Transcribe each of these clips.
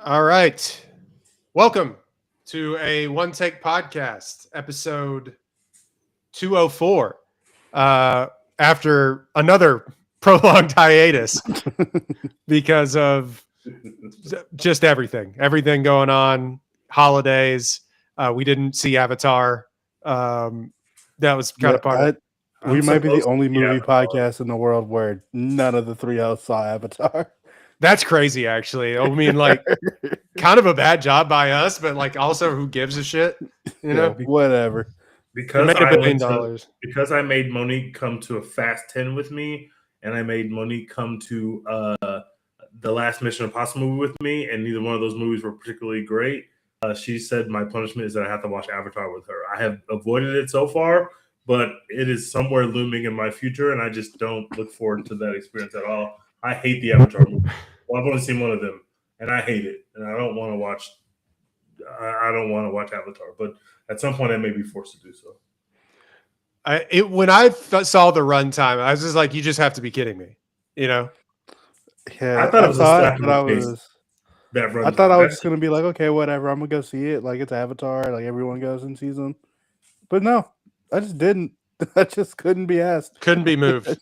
All right. Welcome to a One Take Podcast, episode 204. After another prolonged hiatus because of just everything going on, holidays. We didn't see Avatar. That was kind of part of it. We might be the only movie podcast in the world where none of the three hosts saw Avatar. That's crazy, actually. I mean, like, kind of a bad job by us, but like, also, who gives a shit? You know, whatever. Because made $1 billion. Because I made Monique come to a Fast 10 with me, and I made Monique come to the last Mission Impossible movie with me, and neither one of those movies were particularly great. She said my punishment is that I have to watch Avatar with her. I have avoided it so far, but it is somewhere looming in my future, and I just don't look forward to that experience at all. I hate the Avatar movie. Well, I've only seen one of them, and I hate it, and I don't want to watch. I don't want to watch Avatar, but at some point I may be forced to do so. When I saw the runtime, I was just like, "You just have to be kidding me," you know? Yeah, I thought it was I thought I was just gonna be like, okay, whatever. I'm gonna go see it. Like it's Avatar. Like everyone goes and sees them. But no, I just didn't. I just couldn't be asked. Couldn't be moved.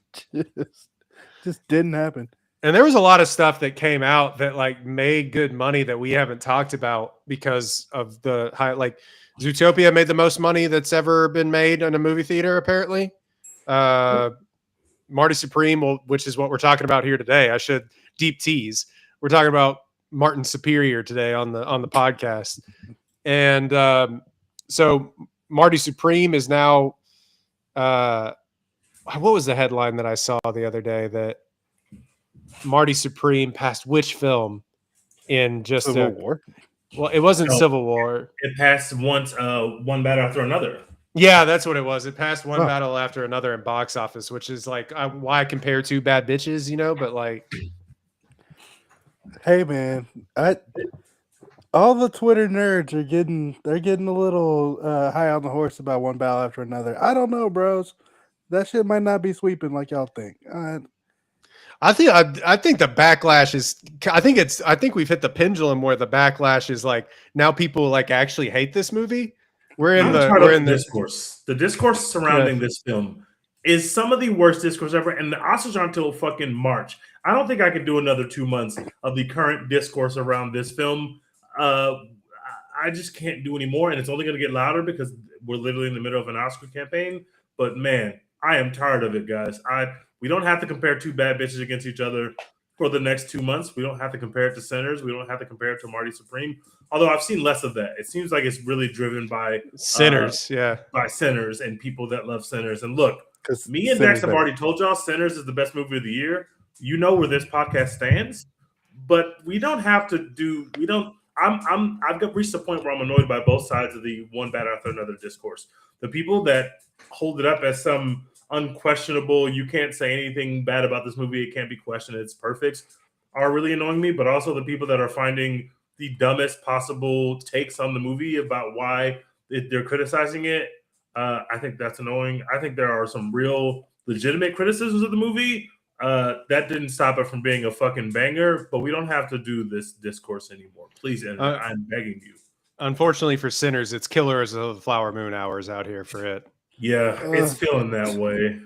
just didn't happen. And there was a lot of stuff that came out that like made good money that we haven't talked about because of the high. Like Zootopia made the most money that's ever been made in a movie theater. Apparently, Marty Supreme, which is what we're talking about here today. I should deep tease. We're talking about Martin Superior today on the podcast, and so Marty Supreme is now. What was the headline that I saw the other day that Marty Supreme passed which film in just Civil War? Well, it wasn't Civil War. It passed one battle after another. Yeah, that's what it was. It passed one battle after another in box office, which is like why I compare two bad bitches, you know. But like, hey man, all the Twitter nerds are getting a little high on the horse about one battle after another. I don't know, bros. That shit might not be sweeping like y'all think. I think the backlash is. I think we've hit the pendulum where the backlash is like now people like actually hate this movie. We're in the discourse. The discourse surrounding this film is some of the worst discourse ever, and the Oscars aren't until fucking March. I don't think I could do another 2 months of the current discourse around this film. I just can't do anymore, and it's only going to get louder because we're literally in the middle of an Oscar campaign. But man, I am tired of it, guys. We don't have to compare two bad bitches against each other for the next 2 months. We don't have to compare it to Sinners. We don't have to compare it to Marty Supreme. Although I've seen less of that. It seems like it's really driven by Sinners, by Sinners and people that love Sinners. And look, me and Dax have already told y'all Sinners is the best movie of the year. You know where this podcast stands, but we don't have to do. We don't. I've reached a point where I'm annoyed by both sides of the one battle after another discourse. The people that hold it up as some unquestionable, you can't say anything bad about this movie, it can't be questioned, it's perfect, are really annoying me. But also the people that are finding the dumbest possible takes on the movie about why they're criticizing it, I think that's annoying. I think there are some real legitimate criticisms of the movie. That didn't stop it from being a fucking banger, but we don't have to do this discourse anymore. Please, I'm begging you. Unfortunately for Sinners, it's killers of the Flower Moon hours out here for it. Yeah, it's feeling that way.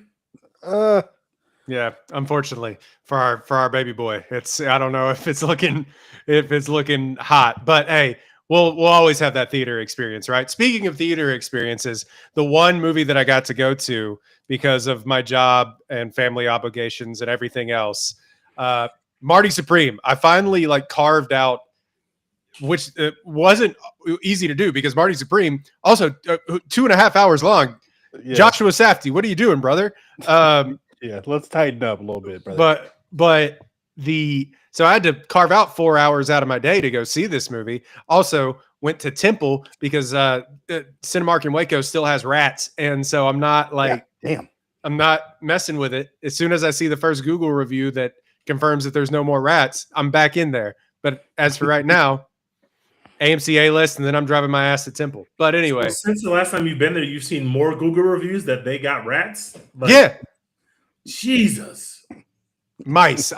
Yeah, unfortunately for our baby boy, I don't know if it's looking hot, but hey, we'll always have that theater experience, right? Speaking of theater experiences, the one movie that I got to go to because of my job and family obligations and everything else, Marty Supreme. I finally like carved out, which wasn't easy to do because Marty Supreme also 2.5 hours long. Yeah. Joshua Safdie, what are you doing, brother? Yeah, let's tighten up a little bit, brother. But so I had to carve out 4 hours out of my day to go see this movie. Also went to Temple because Cinemark in Waco still has rats, and so I'm not like, I'm not messing with it. As soon as I see the first Google review that confirms that there's no more rats, I'm back in there. But as for right now, AMC A-list, and then I'm driving my ass to Temple. But anyway. So since the last time you've been there, you've seen more Google reviews that they got rats? Like, yeah. Jesus. Mice.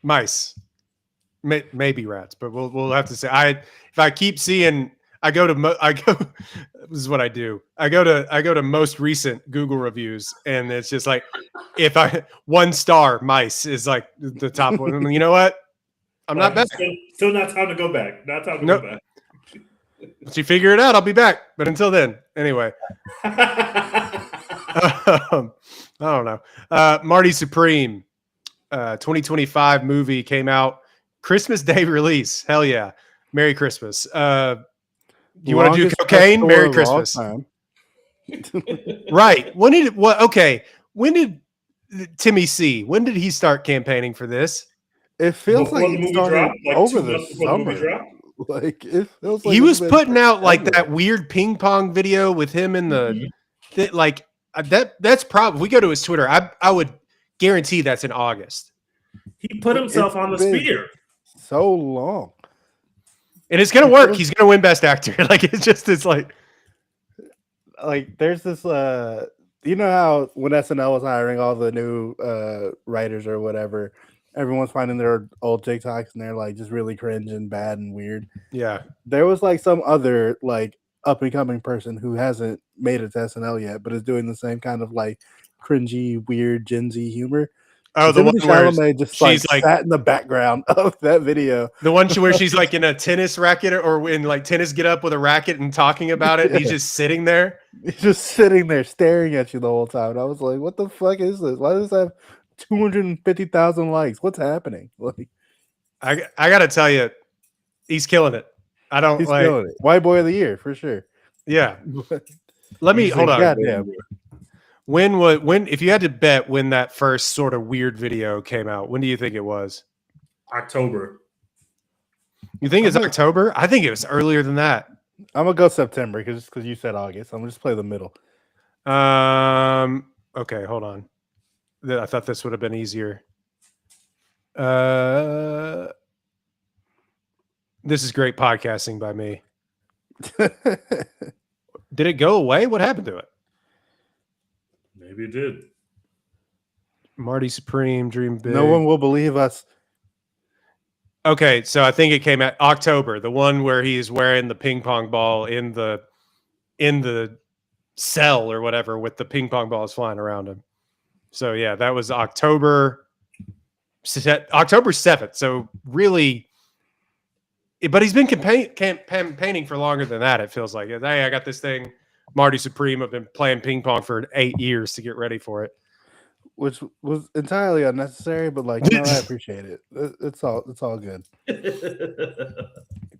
Mice. maybe rats, but we'll have to say. If I keep seeing, I go. This is what I do. I go to most recent Google reviews, and it's just like, if I 1 star mice is like the top one. You know what? I'm not back. Still not time to go back. Not time to go back. Once you figure it out, I'll be back. But until then, anyway. I don't know. Marty Supreme, 2025 movie came out Christmas Day release. Hell yeah. Merry Christmas. You want to do cocaine? Merry Christmas. Right. When did Timmy C? When did he start campaigning for this? It feels like it started over the summer. Like it feels like he was putting out like that weird ping pong video with him in the that's probably, if we go to his Twitter, I would guarantee that's in August. He put himself on the sphere so long. And it's gonna work. He's gonna win Best Actor. Like it's like there's this you know how when SNL was hiring all the new writers or whatever, everyone's finding their old TikToks and they're like just really cringe and bad and weird. Yeah. There was like some other like up and coming person who hasn't made it to SNL yet, but is doing the same kind of like cringy, weird Gen Z humor. Oh, the one where just she's like sat in the background of that video. The one where she's like in a tennis racket or in like tennis get up with a racket and talking about it. And he's just sitting there. He's just sitting there staring at you the whole time. And I was like, what the fuck is this? Why does this have 250,000 likes? What's happening? Like, I got to tell you, he's killing it. He's killing it. White boy of the year for sure. Yeah. Let me hold on. Goddamn. When if you had to bet when that first sort of weird video came out, when do you think it was? October. You think it's October? I think it was earlier than that. I'm gonna go September because you said August. I'm gonna just play the middle. Okay, hold on. I thought this would have been easier. This is great podcasting by me. Did it go away? What happened to it? Maybe it did. Marty Supreme, Dream Big. No one will believe us. Okay, so I think it came out October, the one where he's wearing the ping pong ball in the cell or whatever with the ping pong balls flying around him. So yeah, that was October 7th. So really, but he's been campaigning for longer than that. It feels like, hey, I got this thing. Marty Supreme. I've been playing ping pong for 8 years to get ready for it, which was entirely unnecessary. But like, no, I appreciate it. It's all good.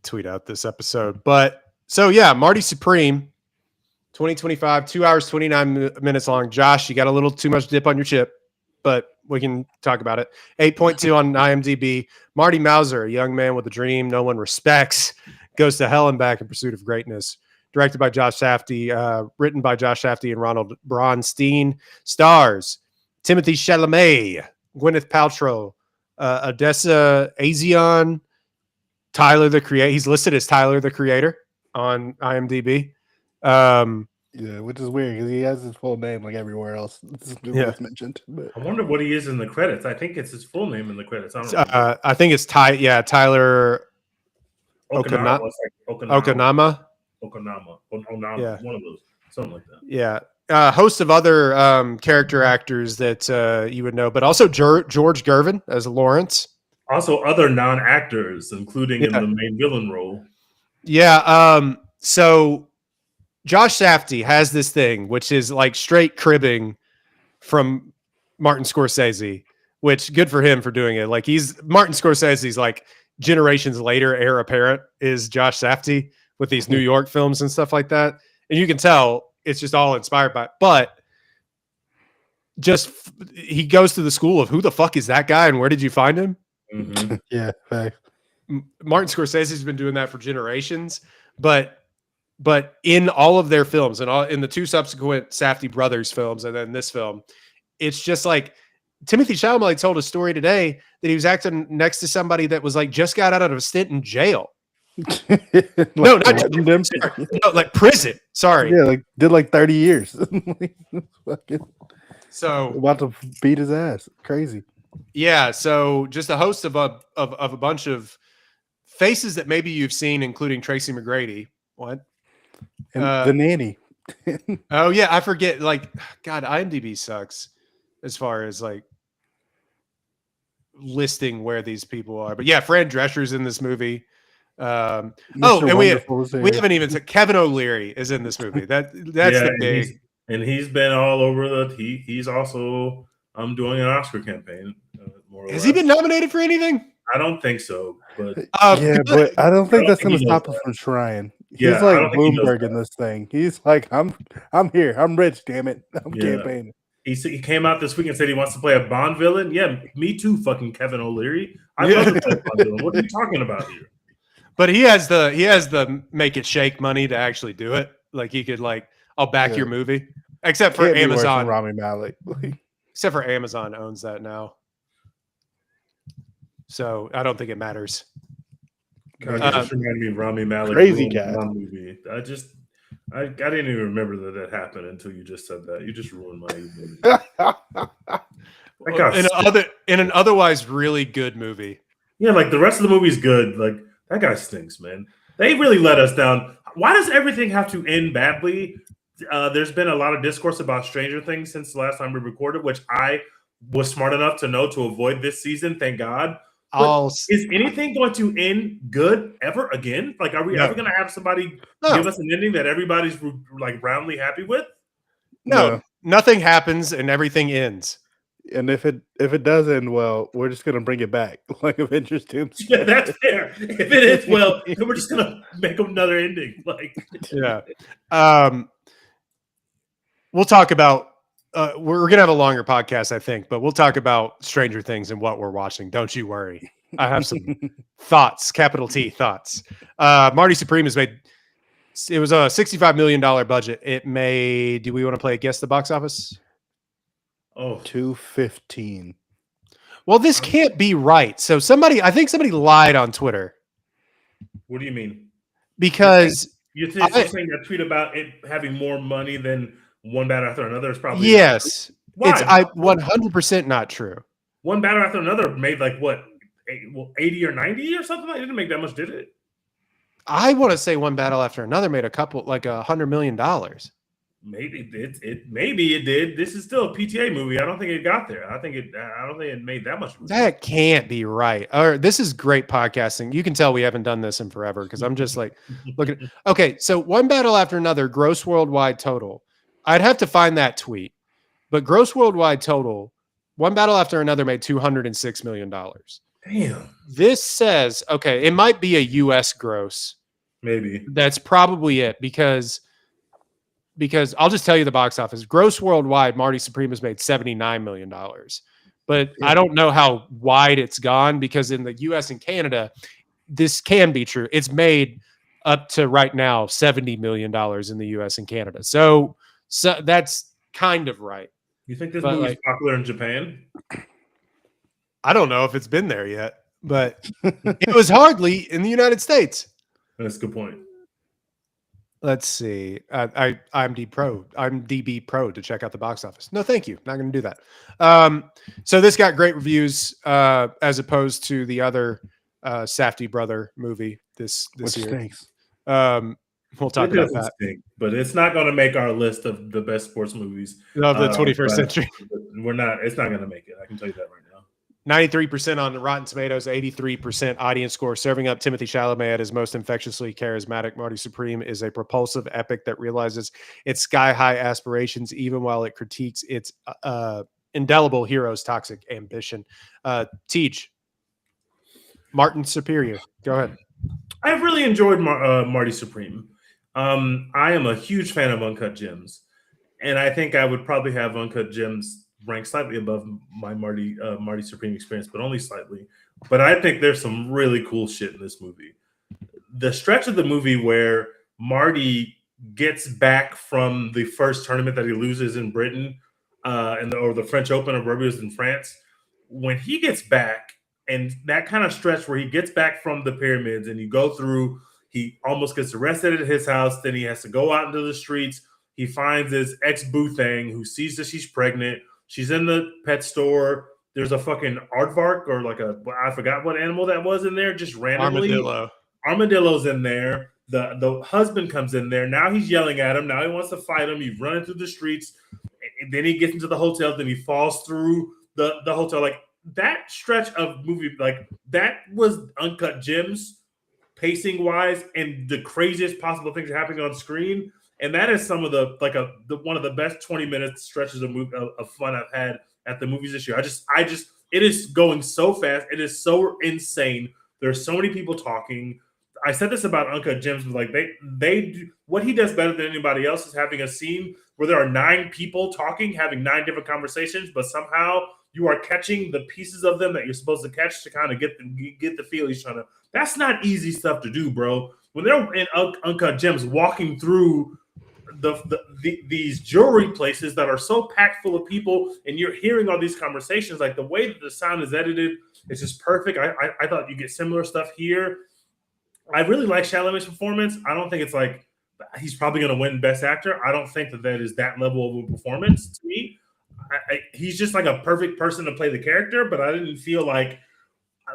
Tweet out this episode, but so yeah, Marty Supreme, 2025, 2 hours 29 minutes long. Josh, you got a little too much dip on your chip, but we can talk about it. 8.2 on IMDb. Marty Mauser, a young man with a dream no one respects, goes to hell and back in pursuit of greatness. Directed by Josh Safdie, written by Josh Safdie and Ronald Bronstein. Stars Timothy Chalamet, Gwyneth Paltrow, Odessa Azion, Tyler the Creator. He's listed as Tyler the Creator on IMDb. Yeah, which is weird because he has his full name like everywhere else. It's mentioned. But. I wonder what he is in the credits. I think it's his full name in the credits. I think it's Tyler Okanama. Yeah. One of those, something like that. Yeah, host of other character actors that you would know, but also George Gervin as Lawrence. Also, other non-actors, including in the main villain role. Yeah. So Josh Safdie has this thing, which is like straight cribbing from Martin Scorsese, which good for him for doing it. Like Martin Scorsese's like generations later heir apparent is Josh Safdie with these New York films and stuff like that. And you can tell it's just all inspired by it. But just he goes to the school of who the fuck is that guy and where did you find him? Mm-hmm. Yeah, thanks. Martin Scorsese's been doing that for generations, but in all of their films and in the 2 subsequent Safdie brothers films and then this film, it's just like Timothy Chalamet told a story today that he was acting next to somebody that was like just got out of a stint in jail. No, not jail. No, like prison. Sorry. Yeah, like did like 30 years. So about to beat his ass. Crazy. Yeah, so just a host of a bunch of faces that maybe you've seen, including Tracy McGrady. What? And the nanny. Oh yeah, I forget. Like, God, IMDb sucks as far as like listing where these people are. But yeah, Fran Drescher's in this movie. Oh, and we haven't even said Kevin O'Leary is in this movie. That's the big. He's been all over the. He's also doing an Oscar campaign. Has he been nominated for anything? I don't think so, but but I don't think that's going to stop him from trying. He's like Bloomberg in this thing. He's like, I'm here. I'm rich. Damn it, I'm campaigning. He came out this week and said he wants to play a Bond villain. Yeah, me too. Fucking Kevin O'Leary. I love to play a Bond villain. What are you talking about here? But he has the make it shake money to actually do it. Like he could I'll back your movie. Except for Amazon. Rami Malek. Except for Amazon owns that now. So I don't think it matters. God, you just reminded me of Rami Malek. Crazy guy. Movie. I didn't even remember that happened until you just said that. You just ruined my movie. In an otherwise really good movie. Yeah, like the rest of the movie's good. Like that guy stinks, man. They really let us down. Why does everything have to end badly? There's been a lot of discourse about Stranger Things since the last time we recorded, which I was smart enough to know to avoid this season. Thank God. Is anything going to end good ever again? Like, are we ever going to have somebody give us an ending that everybody's like roundly happy with? No, nothing happens and everything ends. And if it does end well, we're just gonna bring it back like Avengers Doomsday. Yeah, that's fair. If it ends well, then we're just gonna make another ending. Like, yeah. We'll talk about. We're gonna have a longer podcast, I think, but we'll talk about Stranger Things and what we're watching. Don't you worry. I have some thoughts, capital T thoughts. Marty Supreme has made. It was a $65 million budget. It made. Do we want to play a guess the box office? Oh, 215. Well, this can't be right. So I think somebody lied on Twitter. What do you mean? Because you're saying that tweet about it having more money than One Batter After Another is probably yes. It's 100% not true. One Batter After Another made like what, 80 or 90 or something? It didn't make that much, did it? I want to say One Battle After Another made $100 million. Maybe it did. This is still a PTA movie. I don't think it got there. I don't think it made that much. That can't be right. This is great podcasting. You can tell we haven't done this in forever because I'm just like looking. Okay, so One Battle After Another, gross worldwide total. I'd have to find that tweet, but gross worldwide total, One Battle After Another made $206 million. Damn. This says, okay, it might be a U.S. gross. Maybe. That's probably it because I'll just tell you the box office. Gross worldwide, Marty Supreme has made $79 million. But I don't know how wide it's gone because in the U.S. and Canada, this can be true. It's made up to right now $70 million in the U.S. and Canada. So that's kind of right. You think this movie is popular in Japan? I don't know if it's been there yet, but it was hardly in the United States. That's a good point. Let's see. I'm DB Pro to check out the box office. No, thank you. Not going to do that. So this got great reviews as opposed to the other Safdie brother movie this year. Stinks. We'll talk about that. Stink, but it's not going to make our list of the best sports movies of the 21st century. We're not. It's not going to make it. I can tell you that right now. 93% on Rotten Tomatoes, 83% audience score, serving up Timothy Chalamet at his most infectiously charismatic. Marty Supreme is a propulsive epic that realizes its sky-high aspirations even while it critiques its indelible hero's toxic ambition. Teach, Martin Superior, go ahead. I've really enjoyed Marty Supreme. I am a huge fan of Uncut Gems, and I think I would probably have Uncut Gems ranked slightly above my Marty Supreme experience, but only slightly. But I think there's some really cool shit in this movie. The stretch of the movie where Marty gets back from the first tournament that he loses in Britain, or the French Open of rugby in France, when he gets back, and that kind of stretch where he gets back from the pyramids and you go through, he almost gets arrested at his house. Then he has to go out into the streets. He finds his ex-boo thing who sees that she's pregnant. She's in the pet store. There's a fucking aardvark or like I forgot what animal that was in there, just randomly. Armadillo's in there. The husband comes in there. Now he's yelling at him. Now he wants to fight him. He's running through the streets. And then he gets into the hotel. Then he falls through the hotel. Like that stretch of movie, like that was Uncut Gems, pacing wise, and the craziest possible things are happening on screen. And that is some of the one of the best 20-minute stretches of fun I've had at the movies this year. I just it is going so fast. It is so insane. There's so many people talking. I said this about Uncut Gems, but like they do, what he does better than anybody else is having a scene where there are 9 people talking, having 9 different conversations, but somehow you are catching the pieces of them that you're supposed to catch to kind of get the feel he's trying to. That's not easy stuff to do, bro. When they're in Uncut Gems walking through these jewelry places that are so packed full of people, and you're hearing all these conversations, like the way that the sound is edited, it's just perfect. I thought you get similar stuff here. I really like Chalamet's performance. I don't think it's like he's probably going to win Best Actor. I don't think that is that level of a performance to me. He's just like a perfect person to play the character, but I didn't feel like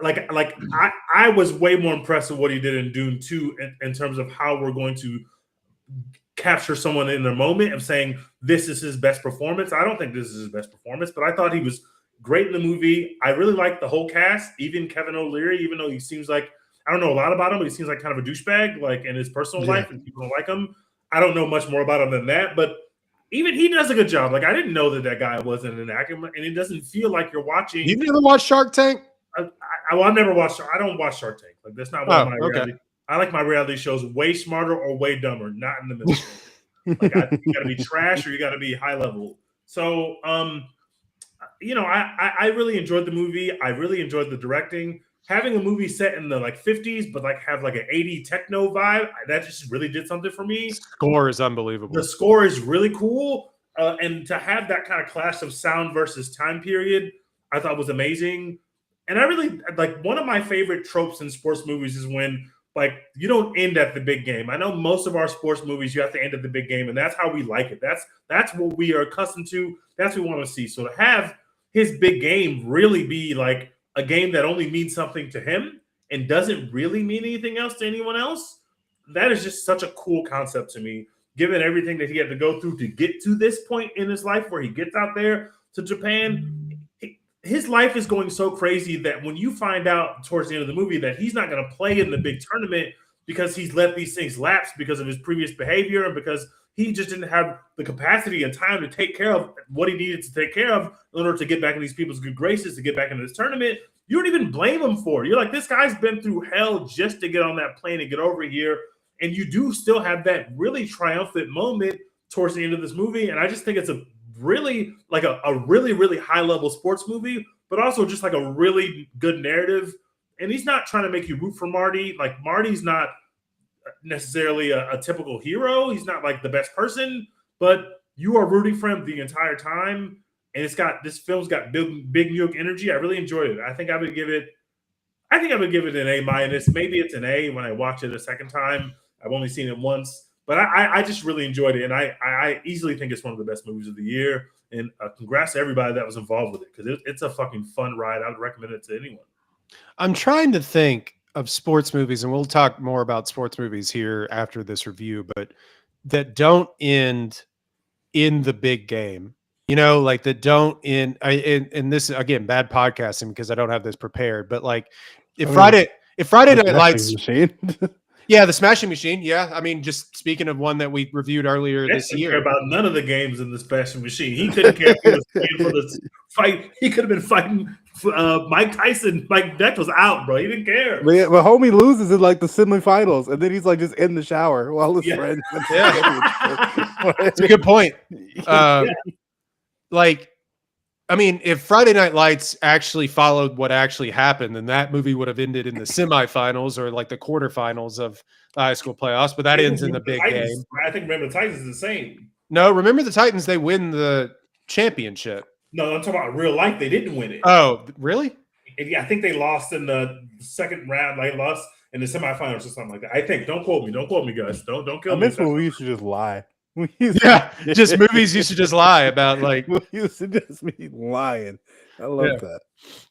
I was way more impressed with what he did in Dune 2 in terms of how we're going to capture someone in their moment of saying this is his best performance. I don't think this is his best performance, but I thought he was great in the movie. I really liked the whole cast, even Kevin O'Leary, even though he seems like, I don't know a lot about him, but he seems like kind of a douchebag, like in his personal life, and people don't like him. I don't know much more about him than that, but even he does a good job. Like, I didn't know that guy wasn't an actor, and it doesn't feel like you're watching. You've never watched Shark Tank? I've never watched. I don't watch Shark Tank. Like, that's not one of my reality. I like my reality shows way smarter or way dumber, not in the middle. Like, you got to be trash or you got to be high level. So, I really enjoyed the movie. I really enjoyed the directing. Having a movie set in the 50s, but have like an 80 techno vibe, that just really did something for me. The score is unbelievable. The score is really cool. And to have that kind of clash of sound versus time period, I thought was amazing. And I really one of my favorite tropes in sports movies is when you don't end at the big game. I know most of our sports movies, you have to end at the big game, and that's how we like it. That's what we are accustomed to. That's what we want to see. So to have his big game really be like a game that only means something to him and doesn't really mean anything else to anyone else, that is just such a cool concept to me, given everything that he had to go through to get to this point in his life where he gets out there to Japan. His life is going so crazy that when you find out towards the end of the movie that he's not going to play in the big tournament because he's let these things lapse because of his previous behavior and because he just didn't have the capacity and time to take care of what he needed to take care of in order to get back in these people's good graces, to get back into this tournament, you don't even blame him for it. You're like, this guy's been through hell just to get on that plane and get over here. And you do still have that really triumphant moment towards the end of this movie. And I just think it's a really really high level sports movie, but also just like a really good narrative. And he's not trying to make you root for Marty. Like, Marty's not necessarily a typical hero. He's not like the best person, but you are rooting for him the entire time. And this film's got big New York energy. I really enjoyed it. I think I would give it an A-. Maybe it's an A when I watch it a second time. I've only seen it once. But I just really enjoyed it, and I easily think it's one of the best movies of the year. And congrats to everybody that was involved with it, because it's a fucking fun ride. I would recommend it to anyone. I'm trying to think of sports movies, and we'll talk more about sports movies here after this review, but that don't end in the big game. That don't end. And this again, bad podcasting because I don't have this prepared. But if Friday Night Lights. Yeah, the Smashing Machine. Yeah, I mean, just speaking of one that we reviewed earlier this year. Care about none of the games in the Smashing Machine. He couldn't care if he was playing for the fight. He could have been fighting Mike Tyson. Mike Deck was out, bro. He didn't care. But homie loses in the semifinals, and then he's just in the shower while his friend. Yeah, that's a good point. I mean, if Friday Night Lights actually followed what actually happened, then that movie would have ended in the semifinals or the quarterfinals of the high school playoffs. But that ends in the big game. I think Remember the Titans is the same. No, Remember the Titans, they win the championship. No, I'm talking about real life. They didn't win it. Oh, really? Yeah, I think they lost in the second round. They lost in the semifinals or something like that. I think. Don't quote me. Don't quote me, guys. Don't kill me. This one we used to just lie. Just movies used to just lie about like we used to just be lying. I love that.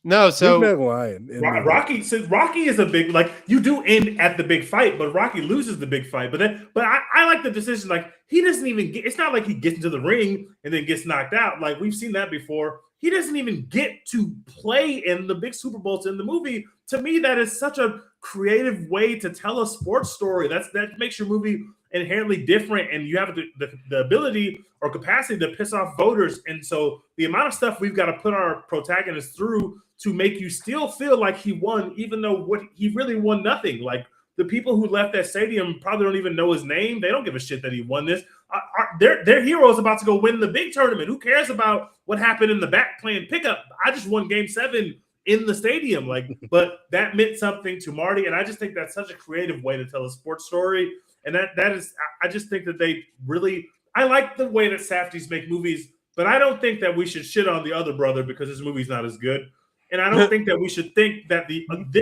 No, so lying. Rocky is a big, like, you do end at the big fight, but Rocky loses the big fight. But I like the decision. Like, he doesn't even get. It's not like he gets into the ring and then gets knocked out. Like, we've seen that before. He doesn't even get to play in the big Super Bowls in the movie. To me, that is such a creative way to tell a sports story. That makes your movie inherently different, and you have the ability or capacity to piss off voters. And so the amount of stuff we've got to put our protagonist through to make you still feel like he won, even though what he really won nothing. Like, the people who left that stadium probably don't even know his name. They don't give a shit that he won this. Their hero is about to go win the big tournament. Who cares about what happened in the back playing pickup? I just won Game 7 in the stadium. Like, but that meant something to Marty, and I just think that's such a creative way to tell a sports story. And that is, I just think that they really, I like the way that Safdies make movies, but I don't think that we should shit on the other brother because his movie's not as good. And I don't think that we should think that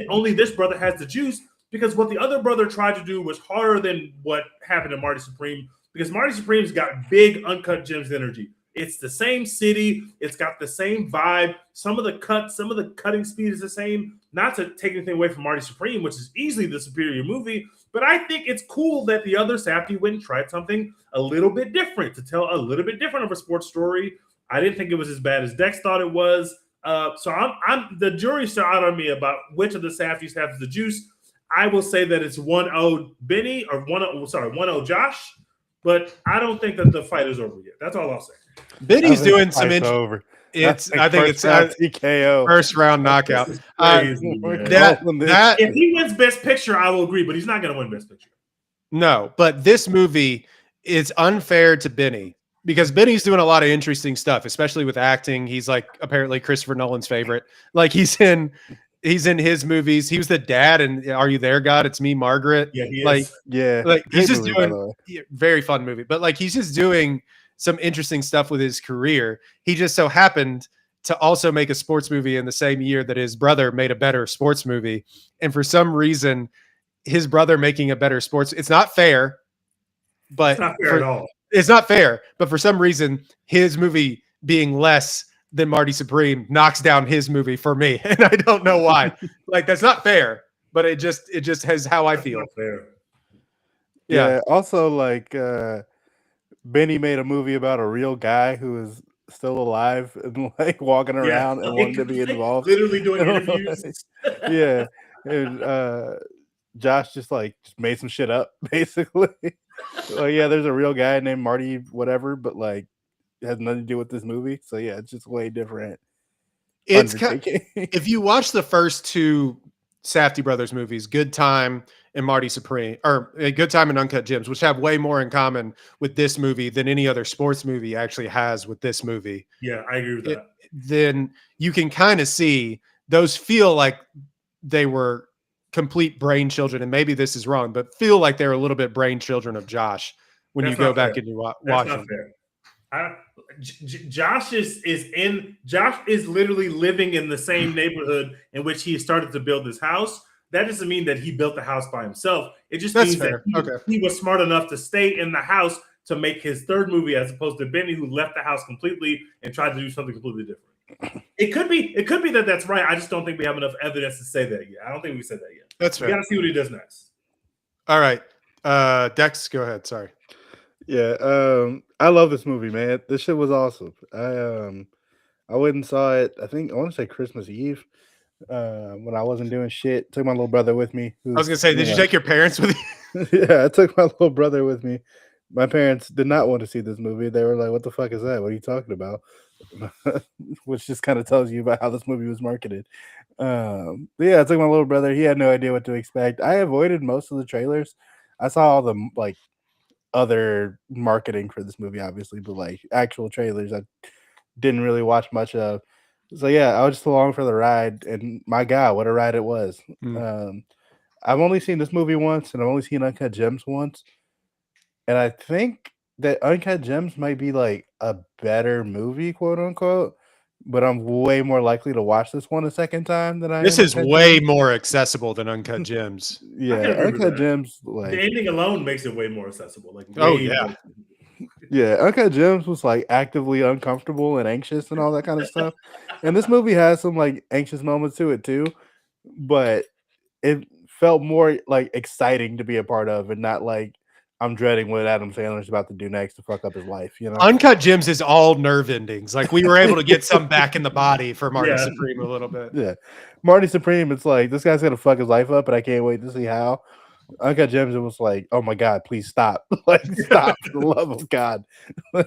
only this brother has the juice, because what the other brother tried to do was harder than what happened to Marty Supreme, because Marty Supreme's got big Uncut Gems energy. It's the same city. It's got the same vibe. Some of the cutting speed is the same. Not to take anything away from Marty Supreme, which is easily the superior movie, but I think it's cool that the other Safdie went and tried something a little bit different to tell a little bit different of a sports story. I didn't think it was as bad as Dex thought it was. So I'm the jury's still out on me about which of the Safdies has the juice. I will say that it's 1-0 Benny or 1-0 Josh, but I don't think that the fight is over yet. That's all I'll say. Benny's doing some over. I think it's TKO, first round knockout. Crazy, if he wins Best Picture, I will agree, but he's not going to win Best Picture. No, but this movie is unfair to Benny because Benny's doing a lot of interesting stuff, especially with acting. He's like apparently Christopher Nolan's favorite. Like he's in his movies. He was the dad in Are You There, God? It's Me, Margaret. Yeah, he is. Like he's just doing very fun movie, but like he's just doing some interesting stuff with his career. He just so happened to also make a sports movie in the same year that his brother made a better sports movie. And for some reason, his brother making a better sports, it's not fair, but it's not fair at all. It's not fair, but for some reason, his movie being less than Marty Supreme knocks down his movie for me. And I don't know why. Like, that's not fair, but it just has how I feel. Not fair. Yeah. Also, like, Benny made a movie about a real guy who is still alive and like walking around and wanted to be involved, literally doing interviews. And Josh just made some shit up basically. Like, yeah, there's a real guy named Marty whatever, but like it has nothing to do with this movie. So yeah, it's just way different. It's if you watch the first two Safdie brothers movies, Good Time and Marty Supreme, or Good Time and Uncut Gems, which have way more in common with this movie than any other sports movie actually has with this movie. Yeah, I agree with that. Then you can kind of see those feel like they were complete brain children, and maybe this is wrong, but feel like they're a little bit brain children of Josh when you go back and you watch them. Josh is literally living in the same neighborhood in which he started to build his house. That doesn't mean that he built the house by himself. It just means that he was smart enough to stay in the house to make his third movie, as opposed to Benny, who left the house completely and tried to do something completely different. It could be that that's right. I just don't think we have enough evidence to say that yet. I don't think we said that yet. That's fair. We got to see what he does next. All right. Dex, go ahead. Sorry. Yeah. I love this movie, man. This shit was awesome. I went and saw it, I want to say Christmas Eve. When I wasn't doing shit, took my little brother with me. I was gonna say, did you take your parents with you? Yeah, I took my little brother with me. My parents did not want to see this movie. They were like, "What the fuck is that? What are you talking about?" Which just kind of tells you about how this movie was marketed. But yeah, I took my little brother. He had no idea what to expect. I avoided most of the trailers. I saw all the like other marketing for this movie, obviously, but like actual trailers, I didn't really watch much of. So yeah, I was just along for the ride, and my God, what a ride it was! I've only seen this movie once, and I've only seen Uncut Gems once, and I think that Uncut Gems might be like a better movie, quote unquote. But I'm way more likely to watch this one a second time than I. This is way more accessible than Uncut Gems. Yeah, Uncut Gems, like the ending alone makes it way more accessible. Like, oh yeah. Yeah, Uncut Gems was like actively uncomfortable and anxious and all that kind of stuff. And this movie has some like anxious moments to it too, but it felt more like exciting to be a part of and not like I'm dreading what Adam Sandler's about to do next to fuck up his life, you know? Uncut Gems is all nerve endings. Like we were able to get some back in the body for Marty Supreme a little bit. Yeah. Marty Supreme, it's like this guy's gonna fuck his life up, but I can't wait to see how. Uncut Gems, it was like, oh my god, please stop. Like stop for the love of God. But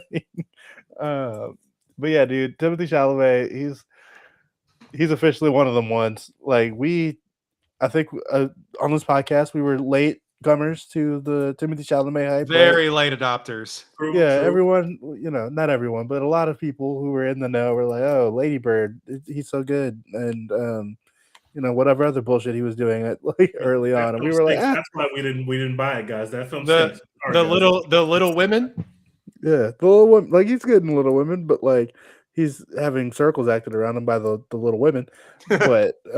yeah, dude, Timothy Chalamet, he's officially one of them ones. Like I think on this podcast we were late comers to the Timothy Chalamet hype. Very late adopters. True. Everyone, not everyone, but a lot of people who were in the know were like, "Oh, Lady Bird, he's so good," and whatever other bullshit he was doing like early on, and we were like, "That's why we didn't buy it, guys." That film, the Little Women. Yeah, the Little Women, like he's good in Little Women, but like he's having circles acted around him by the Little Women, but we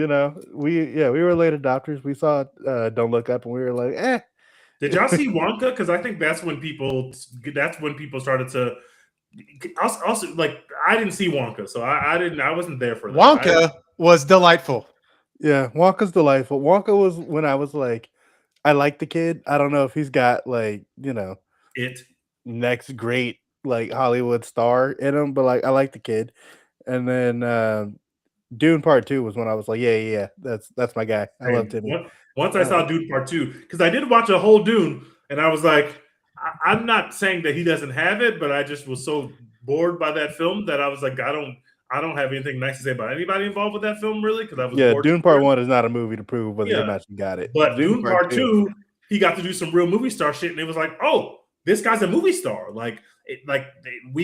were late adopters. We saw Don't Look Up, and we were like, eh. Did y'all see Wonka? Because I think that's when people started to. Also, like I didn't see Wonka, so I wasn't there for that. Wonka was delightful. Yeah, Wonka's delightful. Wonka was when I was like, I like the kid. I don't know if he's got like it next great like Hollywood star in him, but like I like the kid. And then Dune Part 2 was when I was like, yeah, that's my guy. I love Timmy. Once I saw Dune Part 2, because I did watch a whole Dune, and I was like, I'm not saying that he doesn't have it, but I just was so bored by that film that I was like, I don't have anything nice to say about anybody involved with that film, really, because I was bored. Dune Part 1 is not a movie to prove whether you actually got it. But Dune Part 2, he got to do some real movie star shit, and it was like, oh, this guy's a movie star. We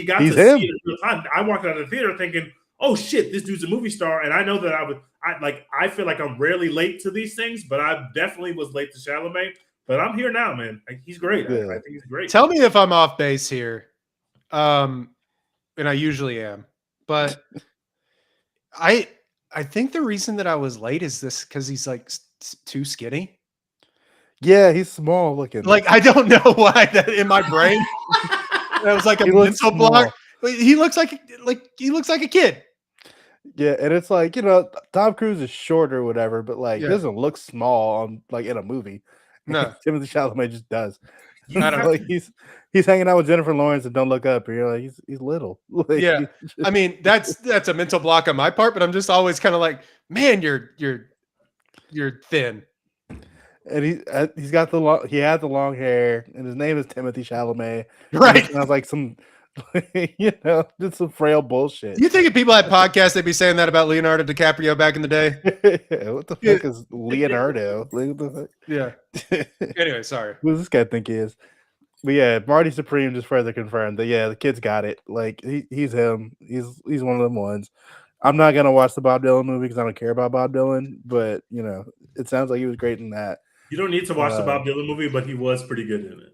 got to see it in real time. I walked out of the theater thinking, oh shit, this dude's a movie star, and I know that I feel like I'm rarely late to these things, but I definitely was late to Chalamet. But I'm here now, man. He's great. Yeah. I think he's great. Tell me if I'm off base here, and I usually am, but I think the reason that I was late is this because he's like too skinny. Yeah, he's small looking. Like I don't know why that in my brain that was like a mental block. He looks like a kid. Yeah, and it's like Tom Cruise is short or whatever, but like doesn't look small on like in a movie. No, Timothy Chalamet just does. I don't know. Like he's hanging out with Jennifer Lawrence and Don't Look Up, and you're like he's little. Like, yeah, I mean that's a mental block on my part, but I'm just always kind of like, man, you're thin. And he's got he had the long hair, and his name is Timothy Chalamet. Right? Sounds like some. Just some frail bullshit. You think if people had podcasts, they'd be saying that about Leonardo DiCaprio back in the day? What the fuck is Leonardo? What the fuck? Yeah. Anyway, sorry. Who does this guy think he is? But yeah, Marty Supreme just further confirmed that the kid's got it. Like he's him. He's one of them ones. I'm not gonna watch the Bob Dylan movie because I don't care about Bob Dylan. But it sounds like he was great in that. You don't need to watch the Bob Dylan movie, but he was pretty good in it.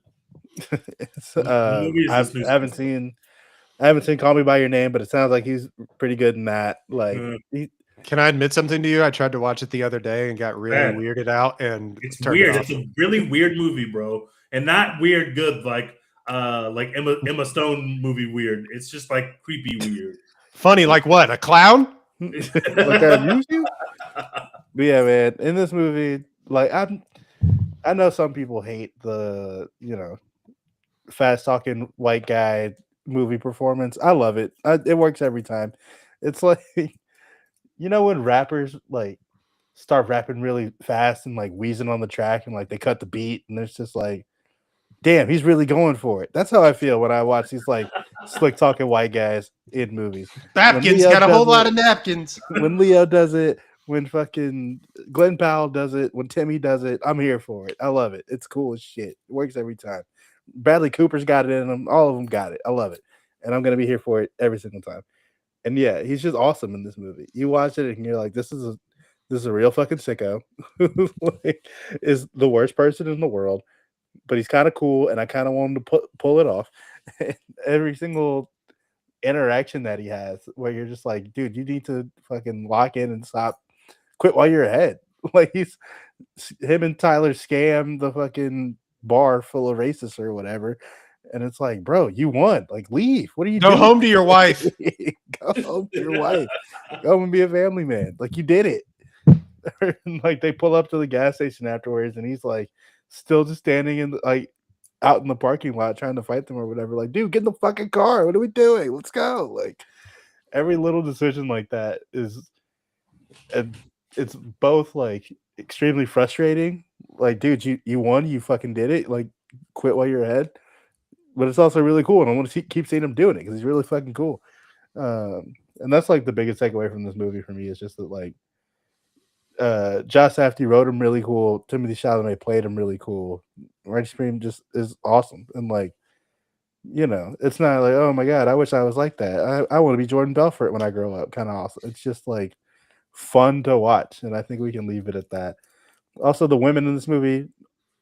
I haven't seen Call Me by Your Name, but it sounds like he's pretty good in that. Like, can I admit something to you? I tried to watch it the other day and got really weirded out. And it's weird. It's a really weird movie, bro, and not weird good like Emma Stone movie weird. It's just like creepy weird. Funny, like what? A clown? Like I amuse you? But yeah, man. In this movie, like I know some people hate the fast talking white guy movie performance. I love it. It works every time. It's like when rappers like start rapping really fast and like wheezing on the track and like they cut the beat and it's just like, damn, he's really going for it. That's how I feel when I watch these like slick talking white guys in movies. Napkins got a whole lot of napkins. When Leo does it, when fucking Glenn Powell does it, when Timmy does it, I'm here for it. I love it. It's cool as shit. It works every time. Bradley Cooper's got it in them. All of them got it. I love it. And I'm going to be here for it every single time. And yeah, he's just awesome in this movie. You watch it and you're like, this is a real fucking sicko who is the worst person in the world, but he's kind of cool. And I kind of want him to pull it off. Every single interaction that he has where you're just like, dude, you need to fucking lock in and quit while you're ahead. Like him and Tyler scam the fucking bar full of racists or whatever. And it's like, bro, you won. Like, leave. What are you Go doing? home to your wife. Go home to your wife. Go home and be a family man. Like, you did it. And, like, they pull up to the gas station afterwards, and he's like, still just standing in like out in the parking lot trying to fight them or whatever. Like, dude, get in the fucking car. What are we doing? Let's go. Like, every little decision like that is, and it's both like extremely frustrating. Like, dude, you won. You fucking did it. Like, quit while you're ahead. But it's also really cool, and I want to keep seeing him doing it because he's really fucking cool. And that's like the biggest takeaway from this movie for me is just that like Josh Safdie wrote him really cool. Timothy Chalamet played him really cool. Marty Supreme just is awesome, and like, you know, it's not like, oh my god, I wish I was like that. I want to be Jordan Belfort when I grow up. Kind of awesome. It's just like fun to watch, and I think we can leave it at that. Also, the women in this movie,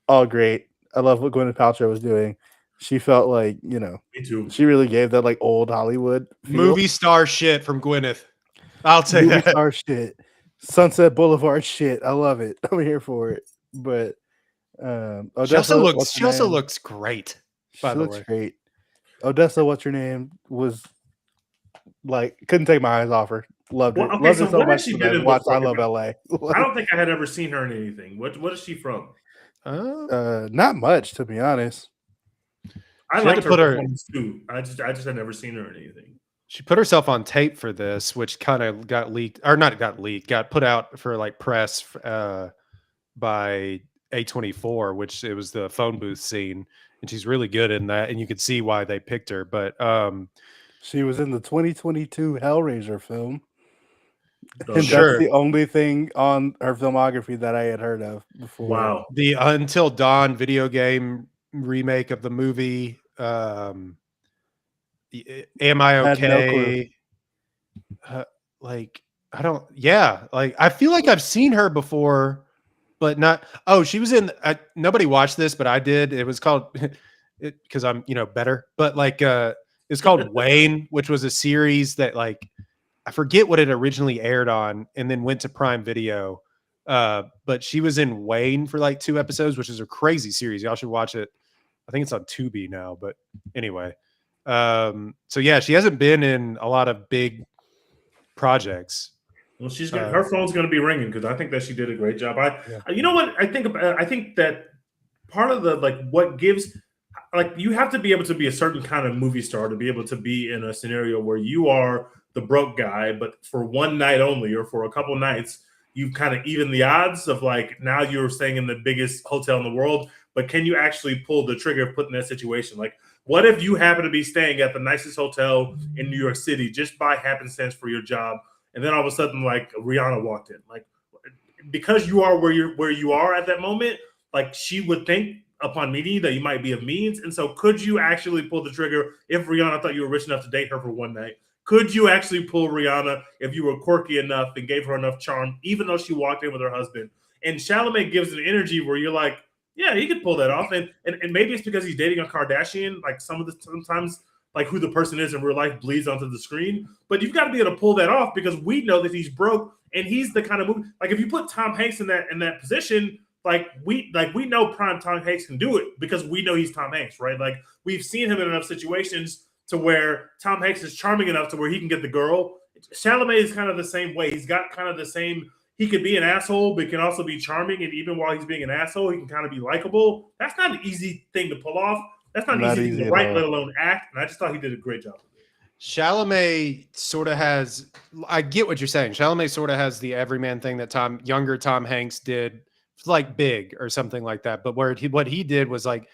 all great. I love what Gwyneth Paltrow was doing. She felt like, you know, Me too. She really gave that like old Hollywood feel. Movie star shit from Gwyneth. I'll say Movie that. star shit. Sunset Boulevard shit. I love it. I'm here for it. But she also looks great. By the way, great. Odessa, what's your name? Was like couldn't take my eyes off her. Loved it. Loved it so much. She did watched I Love LA. I don't think I had ever seen her in anything. What is she from? Not much, to be honest. I liked her performance too. I just had never seen her in anything. She put herself on tape for this, which kind of got leaked, or not got leaked, got put out for like press by A24, which it was the phone booth scene, and she's really good in that, and you could see why they picked her. But she was in the 2022 Hellraiser film. And sure. That's the only thing on her filmography that I had heard of before. Wow. The Until Dawn video game remake of the movie. Am I okay? Like, I don't, yeah. Like, I feel like I've seen her before, but not, she was in, nobody watched this, but I did. It was called, because I'm, better, but like, it's called Wayne, which was a series that like, I forget what it originally aired on and then went to Prime Video. But she was in Wayne for like 2 episodes, which is a crazy series. Y'all should watch it. I think it's on Tubi now, but anyway. So yeah, she hasn't been in a lot of big projects. Well, she's her phone's going to be ringing because I think that she did a great job. You know what I think? I think that part of the like what gives like you have to be able to be a certain kind of movie star to be able to be in a scenario where you are the broke guy, but for one night only or for a couple nights, you've kind of even the odds of like now you're staying in the biggest hotel in the world, but can you actually pull the trigger of putting that situation? Like, what if you happen to be staying at the nicest hotel in New York City just by happenstance for your job, and then all of a sudden like Rihanna walked in, like because you are where you are at that moment, like she would think upon meeting you that you might be of means, and so could you actually pull the trigger if Rihanna thought you were rich enough to date her for one night? Could you actually pull Rihanna if you were quirky enough and gave her enough charm, even though she walked in with her husband? And Chalamet gives an energy where you're like, yeah, he could pull that off. And maybe it's because he's dating a Kardashian. Like sometimes like who the person is in real life bleeds onto the screen. But you've got to be able to pull that off because we know that he's broke and he's the kind of movie. Like if you put Tom Hanks in that position, like we know prime Tom Hanks can do it because we know he's Tom Hanks, right? Like we've seen him in enough situations to where Tom Hanks is charming enough to where he can get the girl. Chalamet is kind of the same way. He's got kind of the same, he could be an asshole, but can also be charming. And even while he's being an asshole, he can kind of be likable. That's not an easy thing to pull off. That's not an easy thing to write, let alone act. And I just thought he did a great job. Chalamet sort of has, I get what you're saying. Chalamet sort of has the everyman thing that younger Tom Hanks did, like Big or something like that. But what he did was like,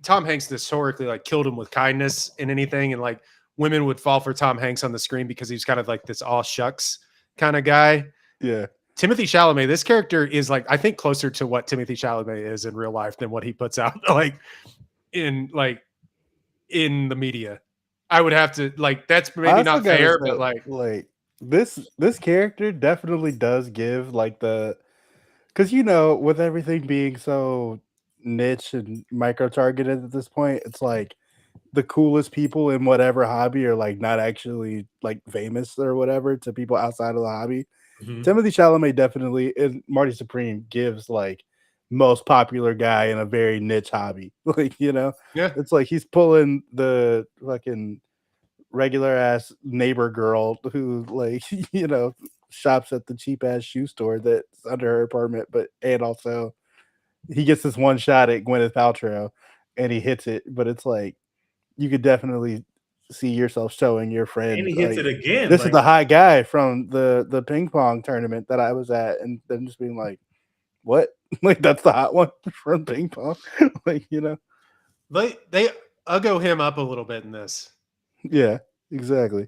Tom Hanks historically like killed him with kindness in anything, and like women would fall for Tom Hanks on the screen because he's kind of like this all shucks kind of guy. Yeah. Timothy Chalamet, this character is like I think closer to what Timothy Chalamet is in real life than what he puts out like in the media. I would have to like that's maybe not fair, but like this character definitely does give like because with everything being so niche and micro targeted at this point, it's like the coolest people in whatever hobby are like not actually like famous or whatever to people outside of the hobby. Mm-hmm. Timothy Chalamet definitely and Marty Supreme gives like most popular guy in a very niche hobby. Like, you know, Yeah. it's like he's pulling the fucking regular ass neighbor girl who, like, you know, shops at the cheap ass shoe store that's under her apartment, and also he gets this one shot at Gwyneth Paltrow and he hits it, but it's like you could definitely see yourself showing your friend, and he hits like, it again. this like, is the high guy from the ping pong tournament that I was at, and then just being like, what? Like, that's the hot one from ping pong. Like, you know, They uggo him up a little bit in this. yeah, exactly.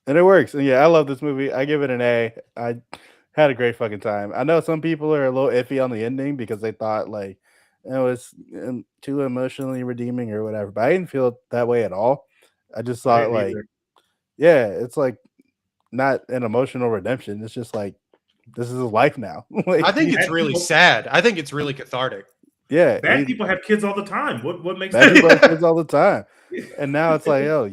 And it works. And yeah, I love this movie. I give it an A. I had a great fucking time. I know some people are a little iffy on the ending because they thought like it was too emotionally redeeming or whatever, but I didn't feel that way at all. I just I thought didn't like, either. yeah, it's like not an emotional redemption. It's just like this is his life now. Like, I think it's really sad. I think it's really cathartic. yeah, Bad people have kids all the time. What makes bad that? people have kids all the time, and now it's like, oh,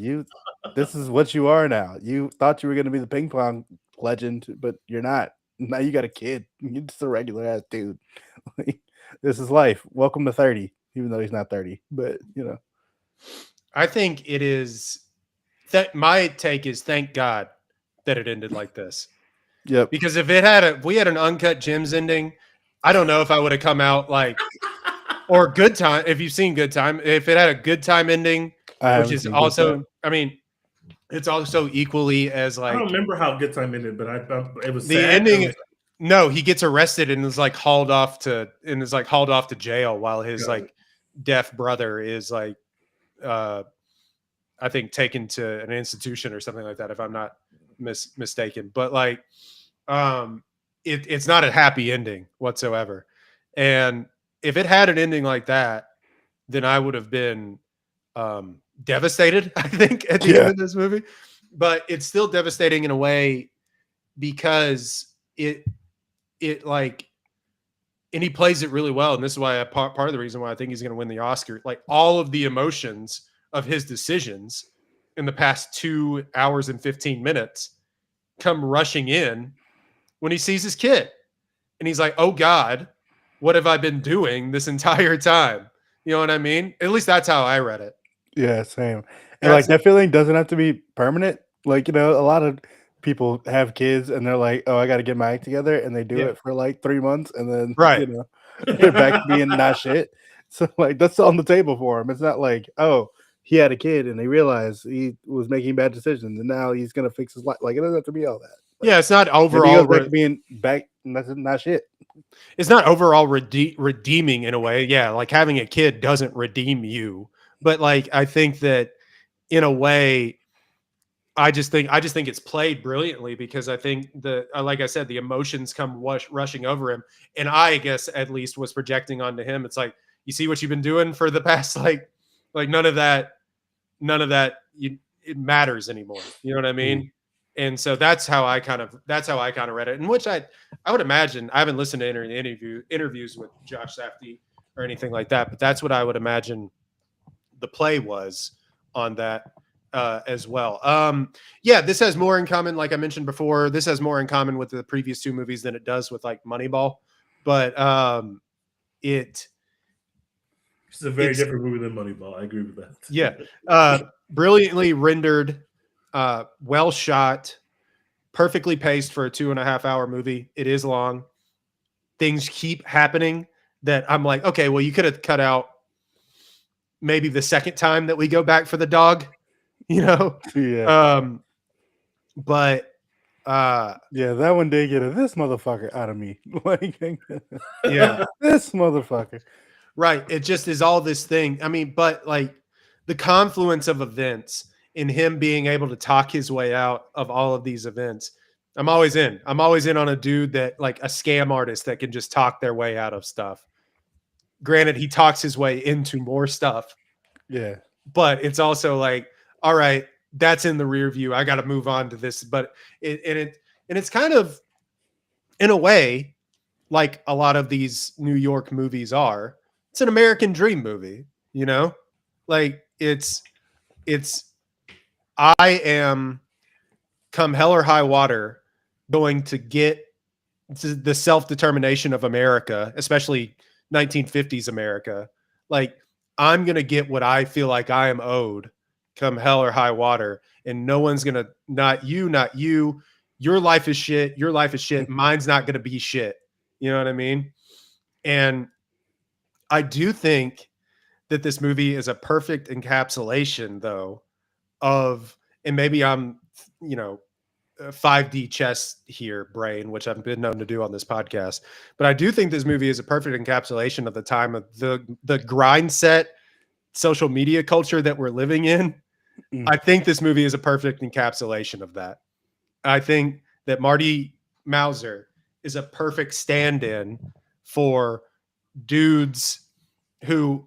this is what you are now. You thought you were going to be the ping pong legend, but you're not. Now you got a kid. You're just a regular ass dude. Like, this is life. Welcome to 30, even though he's not 30. But you know, I think it is that my take is thank God that it ended like this. yep. Because if we had an uncut gems ending, I don't know if I would have come out like or Good Time. If you've seen Good Time, if it had a Good Time ending, which is also, I mean, it's also equally as like I don't remember how Good Time ended, but it was the sad. ending. No, he gets arrested and is like hauled off to jail while his like deaf brother is like I think taken to an institution or something like that, if I'm not mistaken. But like it's not a happy ending whatsoever. And if it had an ending like that, then I would have been devastated, I think, at the end of this movie. But it's still devastating in a way because it like, and he plays it really well. And this is why part of the reason why I think he's going to win the Oscar. Like all of the emotions of his decisions in the past 2 hours and 15 minutes come rushing in when he sees his kid. And he's like, oh God, what have I been doing this entire time? You know what I mean? At least that's how I read it. Yeah, same. And like that feeling doesn't have to be permanent. Like, you know, a lot of people have kids and they're like, oh, I got to get my act together. And they do it for like 3 months and then, you know, they're back to being not shit. So like that's on the table for him. It's not like, oh, he had a kid and he realized he was making bad decisions and now he's going to fix his life. Like it doesn't have to be all that. Like, yeah, it's not overall being back. That's not shit. It's not overall redeeming in a way. Yeah, like having a kid doesn't redeem you, but like I think that in a way, I just think it's played brilliantly because I think like I said, the emotions come rushing over him, and I guess at least was projecting onto him. It's like, you see what you've been doing for the past like none of that it matters anymore. You know what I mean? Mm-hmm. And so that's how I kind of read it. And which I would imagine, I haven't listened to interviews with Josh Safdie or anything like that, but that's what I would imagine the play was on that as well. Yeah, this has more in common, like I mentioned before. This has more in common with the previous two movies than it does with like Moneyball. But it's a very different movie than Moneyball. I agree with that. Yeah, brilliantly rendered. Well shot, perfectly paced for a 2.5 hour movie. It is long. Things keep happening that I'm like, okay, well, you could have cut out maybe the second time that we go back for the dog, you know? Yeah. But yeah, that one did get this motherfucker out of me. Like, yeah, this motherfucker. Right. It just is all this thing. I mean, but like the confluence of events in him being able to talk his way out of all of these events. I'm always in on a dude that like a scam artist that can just talk their way out of stuff. Granted, he talks his way into more stuff. Yeah. But it's also like, all right, that's in the rear view. I got to move on to this. But it's kind of in a way like a lot of these New York movies are. It's an American dream movie, you know? Like it's I am, come hell or high water, going to get the self-determination of America, especially 1950s America. Like, I'm going to get what I feel like I am owed come hell or high water. And no one's going to, not you. Your life is shit. Your life is shit. Mine's not going to be shit. You know what I mean? And I do think that this movie is a perfect encapsulation, though, of, and maybe I'm, 5D chess here, brain, which I've been known to do on this podcast. But I do think this movie is a perfect encapsulation of the time of the grind set social media culture that we're living in. I think this movie is a perfect encapsulation of that. I think that Marty Mauser is a perfect stand-in for dudes who,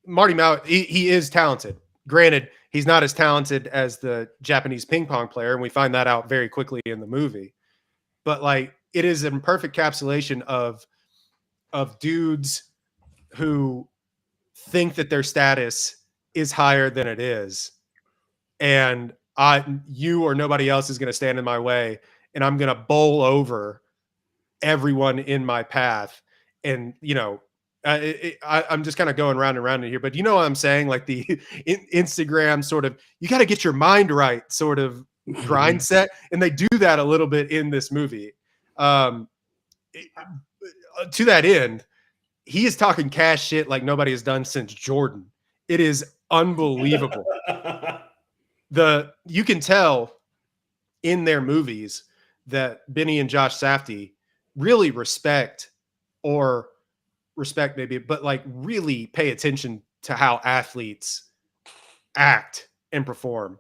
Marty Mauser, he is talented. Granted, he's not as talented as the Japanese ping pong player, and we find that out very quickly in the movie. But like, it is a perfect encapsulation of dudes who think that their status is higher than it is, and you or nobody else is going to stand in my way, and I'm going to bowl over everyone in my path. And I'm just kind of going round and round in here, but you know what I'm saying? Like the Instagram sort of, you got to get your mind right sort of grind set. And they do that a little bit in this movie. To that end, he is talking cash shit like nobody has done since Jordan. It is unbelievable. You can tell in their movies that Benny and Josh Safdie really respect maybe, but like really pay attention to how athletes act and perform,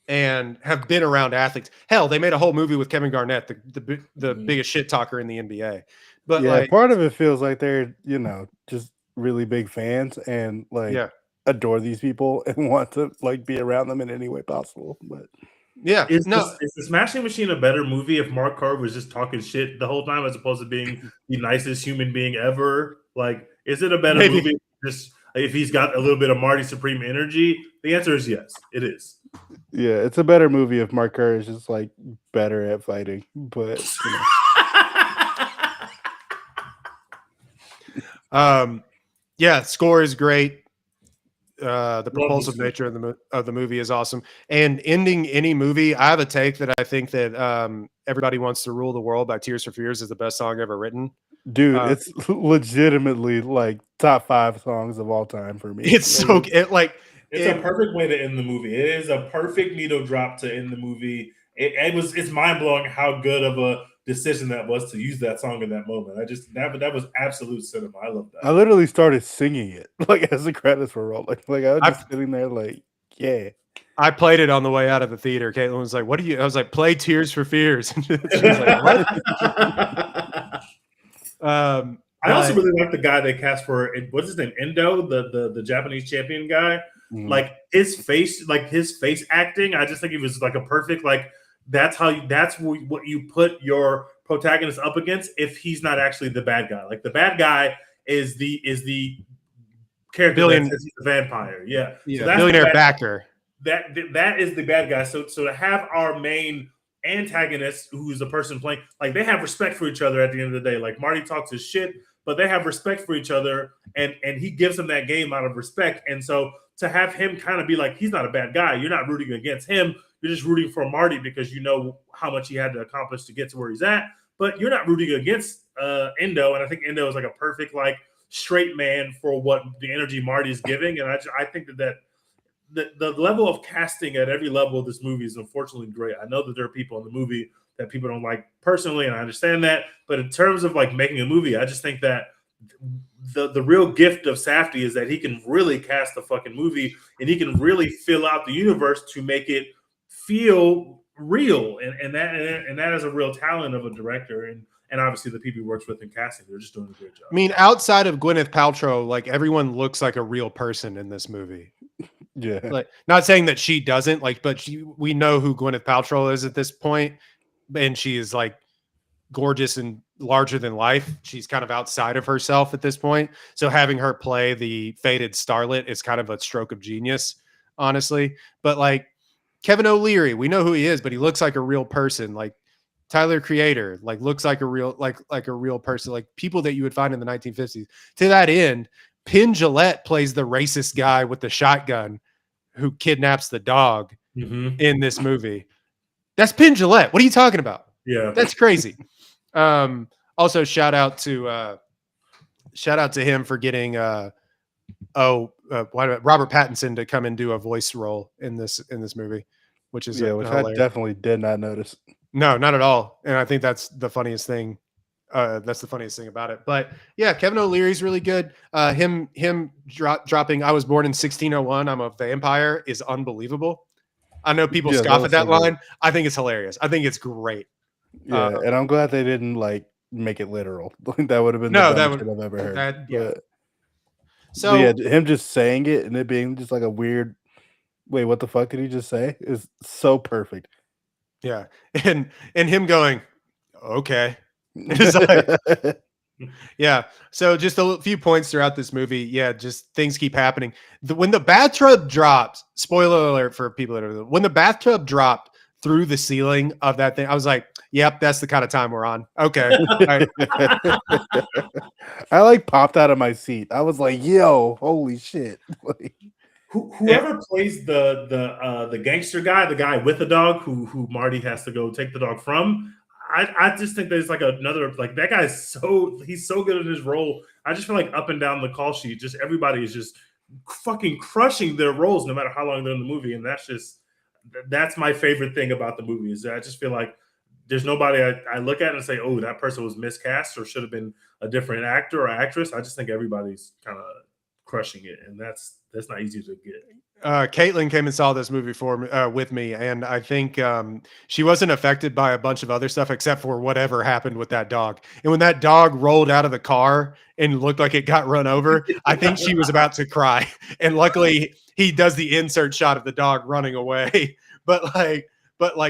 and have been around athletes. Hell, they made a whole movie with Kevin Garnett, the biggest shit talker in the NBA. But yeah, like, part of it feels like they're, just really big fans and like adore these people and want to like be around them in any way possible. But yeah, is the Smashing Machine a better movie if Mark Carr was just talking shit the whole time as opposed to being the nicest human being ever? Like, is it a better movie just if he's got a little bit of Marty Supreme energy? The answer is yes, it is. Yeah, it's a better movie if Mark Kerr is just like better at fighting. But score is great. The propulsive nature of the movie is awesome. And ending any movie, I have a take that I think that Everybody Wants to Rule the World by Tears for Fears is the best song ever written. Dude, it's legitimately like top 5 songs of all time for me. It's so it's a perfect way to end the movie. It is a perfect needle drop to end the movie. It's mind blowing how good of a decision that was to use that song in that moment. That was absolute cinema. I love that. I literally started singing it like as the credits were rolling. Like I was just sitting there like, yeah. I played it on the way out of the theater. Caitlin was like, "What do you?" I was like, "Play Tears for Fears." She was like, "What?" I also really like the guy they cast for, what's his name, Endo, the Japanese champion guy. Mm-hmm. Like his face acting. I just think he was like a perfect, like that's what you put your protagonist up against if he's not actually the bad guy. Like the bad guy is the character that says he's a vampire. Yeah. So that's billionaire backer. That is the bad guy. So to have our main antagonist, who's the person playing, like they have respect for each other at the end of the day. Like Marty talks his shit, but they have respect for each other, and he gives them that game out of respect. And so to have him kind of be like, he's not a bad guy. You're not rooting against him. You're just rooting for Marty because you know how much he had to accomplish to get to where he's at. But you're not rooting against Endo. And I think Endo is like a perfect, like, straight man for what the energy Marty's giving. And I think that the level of casting at every level of this movie is unfortunately great. I know that there are people in the movie that people don't like personally, and I understand that. But in terms of like making a movie, I just think that the real gift of Safdie is that he can really cast a fucking movie, and he can really fill out the universe to make it feel real. And that is a real talent of a director. And obviously the people he works with in casting, they're just doing a great job. I mean, outside of Gwyneth Paltrow, like everyone looks like a real person in this movie. Yeah. Like, not saying that she doesn't, like, but we know who Gwyneth Paltrow is at this point, and she is like gorgeous and larger than life. She's kind of outside of herself at this point. So having her play the faded starlet is kind of a stroke of genius, honestly. But like Kevin O'Leary, we know who he is, but he looks like a real person. Like Tyler Creator, like looks like a real person, like people that you would find in the 1950s. To that end, Penn Jillette plays the racist guy with the shotgun who kidnaps the dog in this movie. That's Penn Jillette. What are you talking about? Yeah, that's crazy. Also, shout out to him for getting Robert Pattinson to come and do a voice role in this movie, which is which hilarious. I definitely did not notice. No, not at all. And I think that's the funniest thing. That's the funniest thing about it. But yeah, Kevin O'Leary's really good. Him dropping "I was born in 1601, I'm a vampire" is unbelievable. I know people scoff at that line. I think it's hilarious. I think it's great. Yeah, and I'm glad they didn't like make it literal. That would have been the dumbest shit I've ever heard. So yeah, him just saying it and it being just like a weird, wait, what the fuck did he just say? Is so perfect. Yeah, and him going, okay. It's like, yeah. So just a few points throughout this movie. Yeah, just things keep happening. When the bathtub drops, spoiler alert for people that are, when the bathtub dropped through the ceiling of that thing, I was like, yep, that's the kind of time we're on. Okay. Right. I like popped out of my seat. I was like, yo, holy shit. Whoever plays the gangster guy, the guy with the dog who Marty has to go take the dog from, I just think there's like another, like that guy is he's so good at his role. I just feel like up and down the call sheet, just everybody is just fucking crushing their roles no matter how long they're in the movie. And that's my favorite thing about the movie, is that I just feel like there's nobody I look at and say, oh, that person was miscast or should have been a different actor or actress. I just think everybody's kind of crushing it, and that's not easy to get. Caitlin came and saw this movie with me, and I think she wasn't affected by a bunch of other stuff except for whatever happened with that dog. And when that dog rolled out of the car and looked like it got run over, I think she was about to cry. And luckily, he does the insert shot of the dog running away. But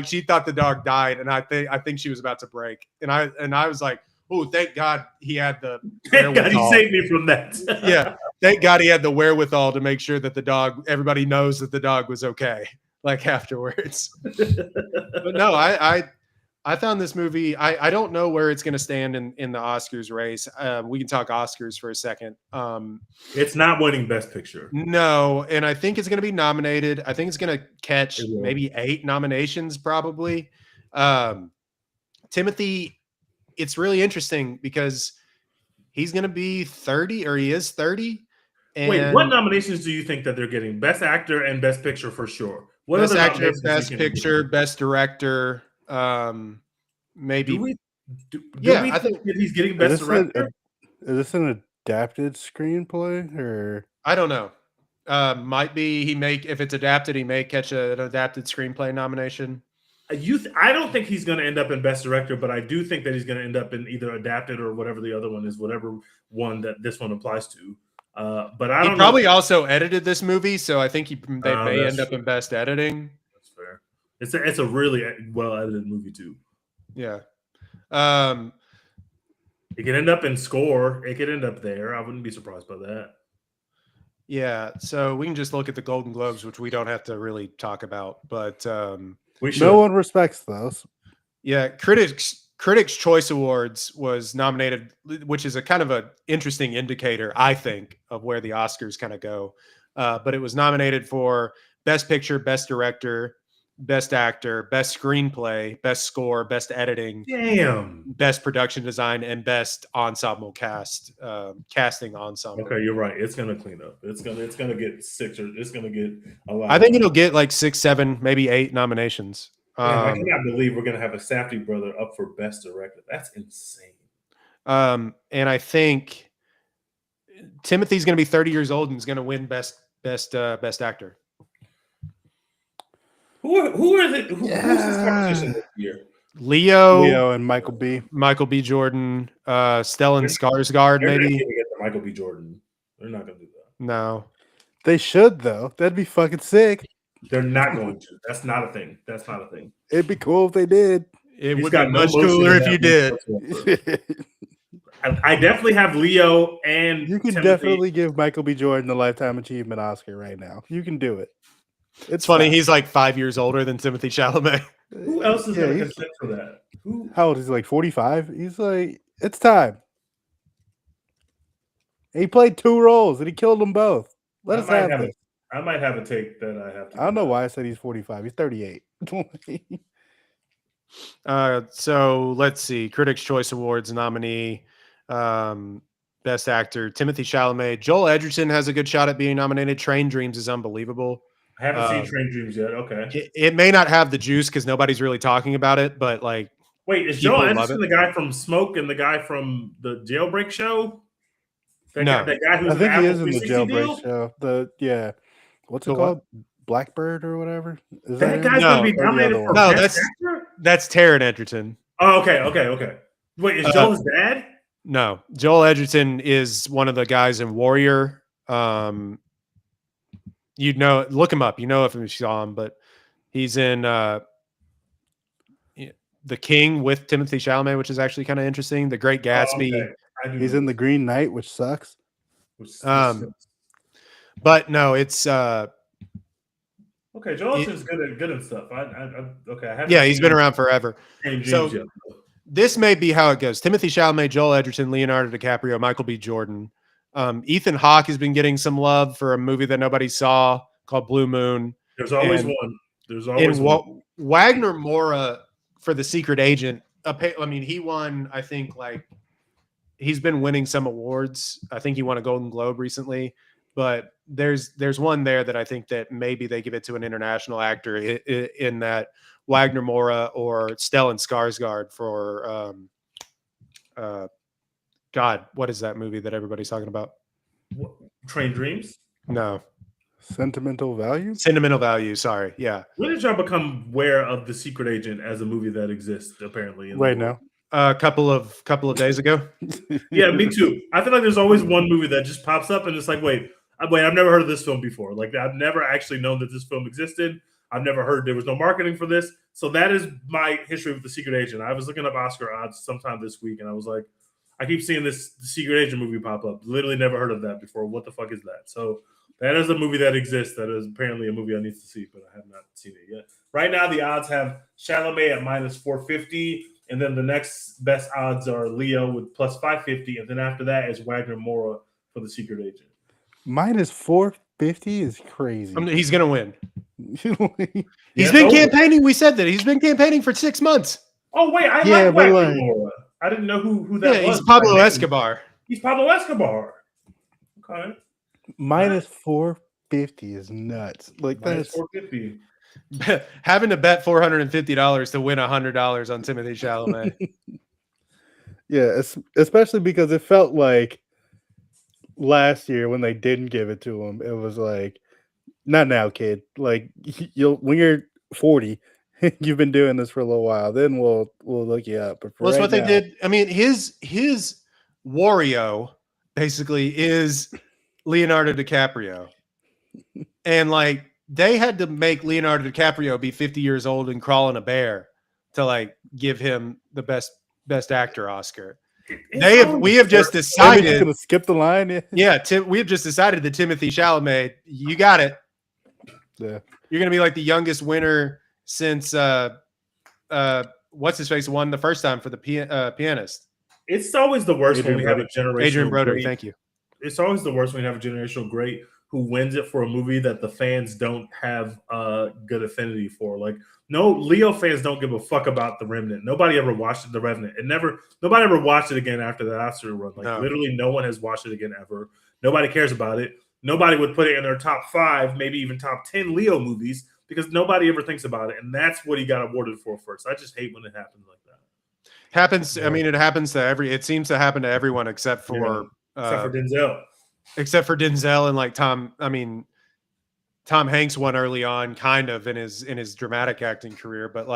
she thought the dog died, and I think she was about to break. And I was like, oh, thank God he had the thank God he saved me from that. Yeah. Thank God he had the wherewithal to make sure that everybody knows that the dog was okay, like afterwards. But no, I found this movie, I don't know where it's going to stand in the Oscars race. We can talk Oscars for a second. It's not winning Best Picture. No, and I think it's going to be nominated. I think it's going to catch maybe 8 nominations probably. Timothy, it's really interesting because he's going to be 30, or he is 30. And wait, what nominations do you think that they're getting? Best Actor and Best Picture for sure. What Best Actor, Best Picture, Best Director, maybe. I think that he's getting Best Director. Is this an adapted screenplay, or I don't know? Might be. If it's adapted, he may catch an adapted screenplay nomination. I don't think he's going to end up in Best Director, but I do think that he's going to end up in either adapted or whatever the other one is, whatever one that this one applies to. But I don't know. He probably also edited this movie, so I think they may end up in Best Editing. That's fair. It's a really well edited movie too. Yeah. It could end up in score. It could end up there. I wouldn't be surprised by that. Yeah. So we can just look at the Golden Globes, which we don't have to really talk about, but no one respects those. Yeah, Critics Choice Awards was nominated, which is a kind of an interesting indicator, I think, of where the Oscars kind of go. But it was nominated for Best Picture, Best Director, Best Actor, Best Screenplay, Best Score, Best Editing, Best Production Design, and Best Ensemble casting ensemble. Okay, you're right. It's gonna clean up. It's gonna get 6 or it's gonna get a lot. I think it'll get like 6, 7, maybe 8 nominations. I cannot believe we're gonna have a Safdie brother up for Best Director. That's insane. And I think Timothy's gonna be 30 years old and is gonna win Best Actor. Who's this competition this year? Leo and Michael B. Jordan, Stellan Skarsgård, maybe. They're get to Michael B. Jordan. They're not gonna do that. No, they should though. That'd be fucking sick. They're not going to. That's not a thing. It'd be cool if they did. It would be much cooler if you did. I definitely have Leo and you can definitely give Michael B. Jordan the Lifetime Achievement Oscar right now. You can do it. It's funny. He's like 5 years older than Timothée Chalamet. Who else is going to contend for that? How old is he? Like 45? He's like, it's time. He played 2 roles and he killed them both. Let us have this. I might have a take that I have to. I don't know why I said he's 45. He's 38. So let's see. Critics' Choice Awards nominee, Best Actor, Timothy Chalamet. Joel Edgerton has a good shot at being nominated. Train Dreams is unbelievable. I haven't seen Train Dreams yet. Okay. It may not have the juice because nobody's really talking about it, but like, wait, is Joel Edgerton the guy from Smoke and the guy from the Jailbreak show? That guy who's I think he is in the Jailbreak show. What's it called? Blackbird or whatever? Is that guy's going to be nominated for Best Actor? That's Taron Egerton. Oh, okay. Wait, is Joel his dad? No, Joel Edgerton is one of the guys in Warrior. You'd know, look him up. You know if you saw him, but he's in The King with Timothy Chalamet, which is actually kind of interesting. The Great Gatsby. Okay. He's in The Green Knight, which sucks. But no, it's okay. Joel Edgerton's good at stuff. He's been around forever. So this may be how it goes. Timothy Chalamet, Joel Edgerton, Leonardo DiCaprio, Michael B. Jordan. Ethan Hawke has been getting some love for a movie that nobody saw called Blue Moon. There's always one. There's always one. Wagner Moura for The Secret Agent. I mean, he won, I think, like, he's been winning some awards. I think he won a Golden Globe recently, but there's one there that I think that maybe they give it to an international actor in that Wagner Moura or Stellan Skarsgård for God, what is that movie that everybody's talking about? Train Dreams? No. Sentimental Value? Sentimental Value, sorry. Yeah. When did y'all become aware of The Secret Agent as a movie that exists, apparently? Right now. A couple of days ago. Yeah, me too. I feel like there's always one movie that just pops up and it's like, wait, I've never heard of this film before. Like, I've never actually known that this film existed. I've never heard there was no marketing for this. So that is my history with The Secret Agent. I was looking up Oscar odds sometime this week and I was like, I keep seeing this The Secret Agent movie pop up. Literally never heard of that before. What the fuck is that? So that is a movie that exists. That is apparently a movie I need to see, but I have not seen it yet. Right now, the odds have Chalamet at minus 450, and then the next best odds are Leo with plus 550, and then after that is Wagner Moura for The Secret Agent. Minus 450 is crazy. He's going to win. He's been campaigning. We said that. He's been campaigning for 6 months. Oh, wait. I like Wagner Moura. I didn't know who that was. Yeah, he's Pablo Escobar. He's Pablo Escobar. Okay. Minus 450 is nuts. Like minus 450. Having to bet $450 to win $100 on Timothy Chalamet. Yeah, especially because it felt like last year when they didn't give it to him, it was like, not now, kid. Like when you're 40, you've been doing this for a little while. Then we'll look you up. But that's what they did. I mean, his Wario basically is Leonardo DiCaprio, and like they had to make Leonardo DiCaprio be 50 years old and crawl in a bear to like give him the best actor Oscar. We have just decided to skip the line. We have just decided that Timothy Chalamet, you got it. Yeah, you're gonna be like the youngest winner since what's his face won the first time for the pianist. It's always the worst when we have a generational. Adrian Broder, thank you. It's always the worst when you have a generational great who wins it for a movie that the fans don't have a good affinity for. Like, no, Leo fans don't give a fuck about The Remnant. Nobody ever watched The Revenant. Nobody ever watched it again after that Oscar run. Like, literally no one has watched it again ever. Nobody cares about it. Nobody would put it in their top 5, maybe even top 10 Leo movies because nobody ever thinks about it. And that's what he got awarded for first. I just hate when it happens like that. Happens. Yeah. I mean, it seems to happen to everyone except for Denzel. Except for Denzel and like Tom. I mean, Tom Hanks won early on, kind of in his dramatic acting career, but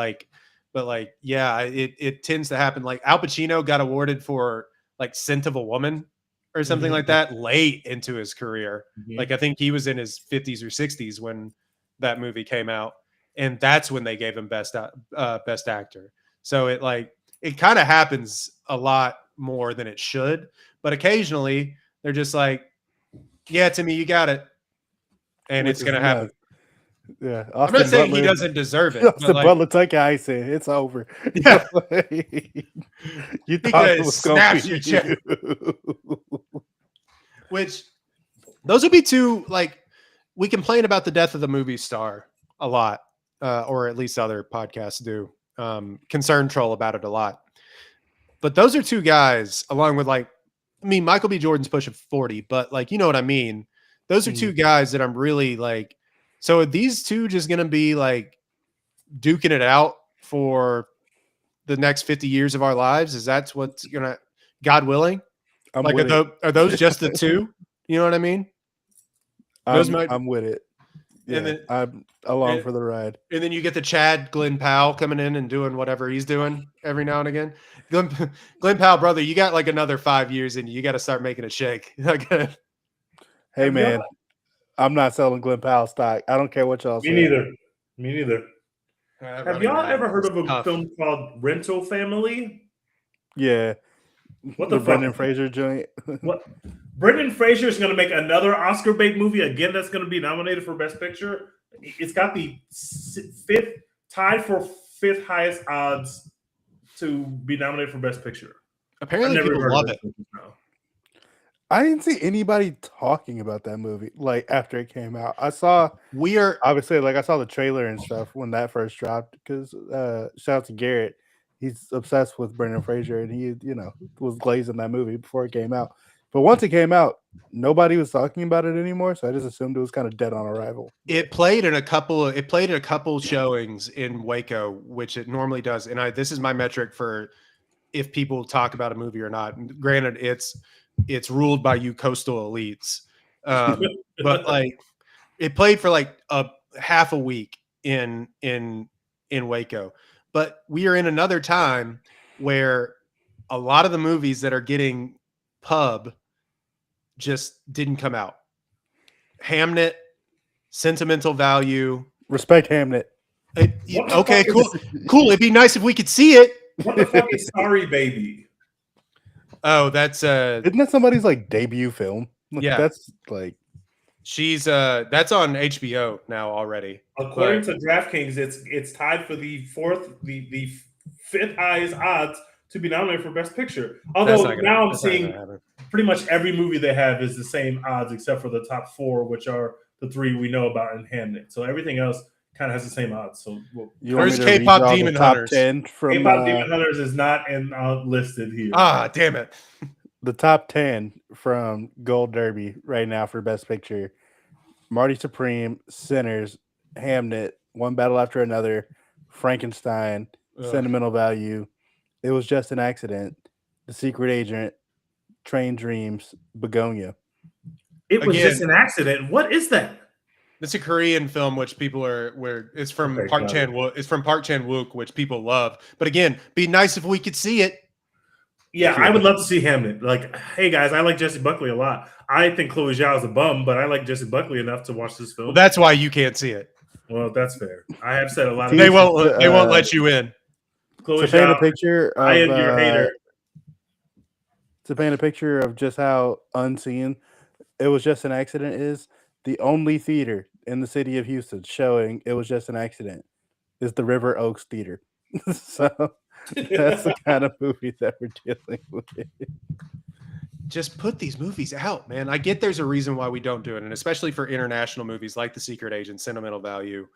yeah, it tends to happen. Like Al Pacino got awarded for like Scent of a Woman or something like that late into his career. Like I think he was in his 50s or 60s when that movie came out, and that's when they gave him best actor. So it kind of happens a lot more than it should, but occasionally they're just like, yeah, Timmy, you got it. And it's going to happen. Yeah, I'm not saying he doesn't deserve it. Austin Butler took ice in. It's over. Yeah. You thought it was going to be you. Which those would be two, like, we complain about the death of the movie star a lot, or at least other podcasts do. Concern troll about it a lot. But those are two guys, along with, like, I mean, Michael B. Jordan's pushing 40, but, like, you know what I mean? Those are two guys that I'm really like, so are these two just going to be, like, duking it out for the next 50 years of our lives? Is that what's going to, God willing? Are those just the two? You know what I mean? I'm with it. Yeah, and then, I'm along for the ride. And then you get the Chad Glenn Powell coming in and doing whatever he's doing every now and again. Glenn Powell, brother, you got like another 5 years in you. You got to start making a shake. Hey, man, I'm not selling Glenn Powell stock. I don't care what y'all say. Me neither. Have y'all ever heard of a film called Rental Family? Yeah. What the Brendan Fraser joint? What? Brendan Fraser is going to make another Oscar bait movie again that's going to be nominated for Best Picture. It's got the tied for fifth highest odds to be nominated for Best Picture. Apparently, people love it. I didn't see anybody talking about that movie like after it came out. I saw obviously I saw the trailer and stuff when that first dropped because shout out to Garrett. He's obsessed with Brendan Fraser and he, was glazing that movie before it came out. But once it came out, nobody was talking about it anymore. So I just assumed it was kind of dead on arrival. It played in a couple showings in Waco, which it normally does. And this is my metric for if people talk about a movie or not. And granted, it's ruled by you coastal elites. But like it played for like a half a week in Waco. But we are in another time where a lot of the movies that are getting pub just didn't come out. Hamnet, Sentimental Value. Respect Hamnet. Okay, cool. It'd be nice if we could see it. What the fuck is Sorry Baby? Oh, that's isn't that somebody's like debut film? Yeah, that's like she's that's on HBO now already. According to DraftKings, it's tied for the fifth highest odds to be nominated for Best Picture. Although now I'm seeing pretty much every movie they have is the same odds except for the top four, which are the three we know about in Hamnet. So everything else kind of has the same odds. So where's K-pop Demon Hunters? K-pop Demon Hunters is not listed here. Ah, damn it. The top 10 from Gold Derby right now for Best Picture: Marty Supreme, Sinners, Hamnet, One Battle After Another, Frankenstein, Sentimental Value, It Was Just an Accident, The Secret Agent, Train Dreams, Begonia. It was just an accident. What is that? It's a Korean film, which people it's from Park Chan-wook. It's from Park Chan-wook, which people love. But again, be nice if we could see it. Yeah, I would love to see Hamnet. Like, hey guys, I like Jesse Buckley a lot. I think Chloe Zhao is a bum, but I like Jesse Buckley enough to watch this film. Well, that's why you can't see it. Well, that's fair. I have said a lot of They won't let you in. Chloe to paint a picture of, I am your hater. To paint a picture of just how unseen It Was Just an Accident is, the only theater in the city of Houston showing It Was Just an Accident is the River Oaks Theater. So that's the kind of movie that we're dealing with. Just put these movies out, man. I get there's a reason why we don't do it, and especially for international movies like The Secret Agent, Sentimental Value,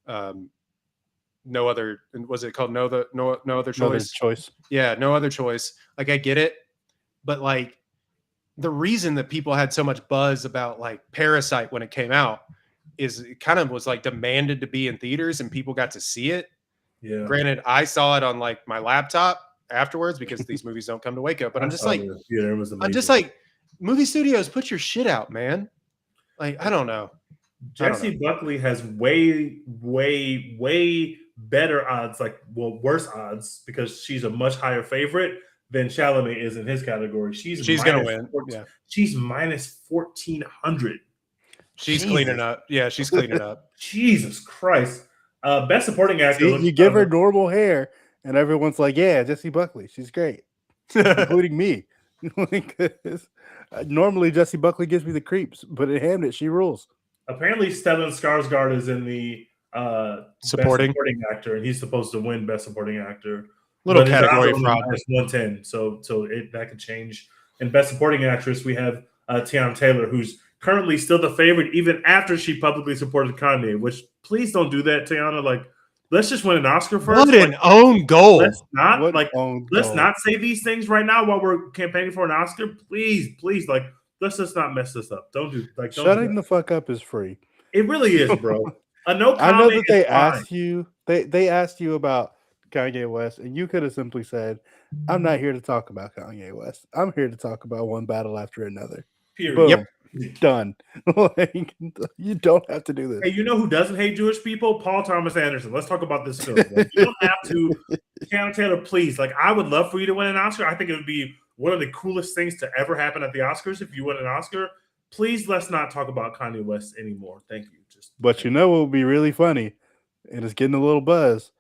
No Other. Was it called No Other Choice? No Other Choice. Yeah, No Other Choice. Like, I get it, but like the reason that people had so much buzz about like Parasite when it came out is it kind of was like demanded to be in theaters, and people got to see it. Yeah. Granted, I saw it on like my laptop afterwards because these movies don't come to Waco. But I'm just like, movie studios, put your shit out, man. Like, I don't know. Jessie Buckley has way, way, way better odds, worse odds, because she's a much higher favorite than Chalamet is in his category. She's gonna win. Yeah. She's minus 1,400. She's cleaning up. Yeah, she's cleaning up. Jesus Christ. Best supporting actor. See, you give her normal hair, and everyone's like, "Yeah, Jessie Buckley, she's great," including me. Normally, Jessie Buckley gives me the creeps, but in Hamnet, she rules. Apparently, Stellan Skarsgård is in the supporting best supporting actor, and he's supposed to win best supporting actor. Little but category his fraud. Minus 110, so that could change. And best supporting actress, we have Tiana Taylor, who's currently still the favorite, even after she publicly supported Kanye. Which, please don't do that, Tiana. Like, let's just win an Oscar first. What an own goal! Let's not say these things right now while we're campaigning for an Oscar. Please, like, let's just not mess this up. Shutting the fuck up is free. It really is, bro. I know that they asked you. They asked you about Kanye West, and you could have simply said, "I'm not here to talk about Kanye West. I'm here to talk about one battle after another." Period. Boom. Yep. Done. Like, you don't have to do this. Hey, you know who doesn't hate Jewish people? Paul Thomas Anderson. Let's talk about this film. Like, you don't have to. Tiana Taylor, please. Like, I would love for you to win an Oscar. I think it would be one of the coolest things to ever happen at the Oscars if you win an Oscar. Please, let's not talk about Kanye West anymore. Thank you. But you know what would be really funny, and it's getting a little buzz.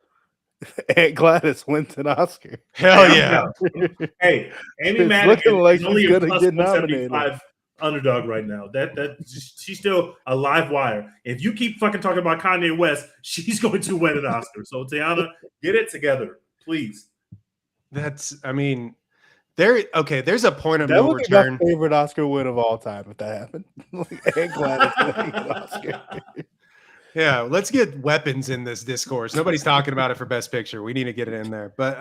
Aunt Gladys wins an Oscar. Hell yeah! Hey, Amy Madigan is only a plus 175 underdog right now. That she's still a live wire. If you keep fucking talking about Kanye West, she's going to win an Oscar. So Tiana, get it together, please. There's a point of no return. That would be my favorite Oscar win of all time if that happened. Aunt Gladys winning an Oscar. Yeah, let's get weapons in this discourse. Nobody's talking about it for Best Picture. We need to get it in there. But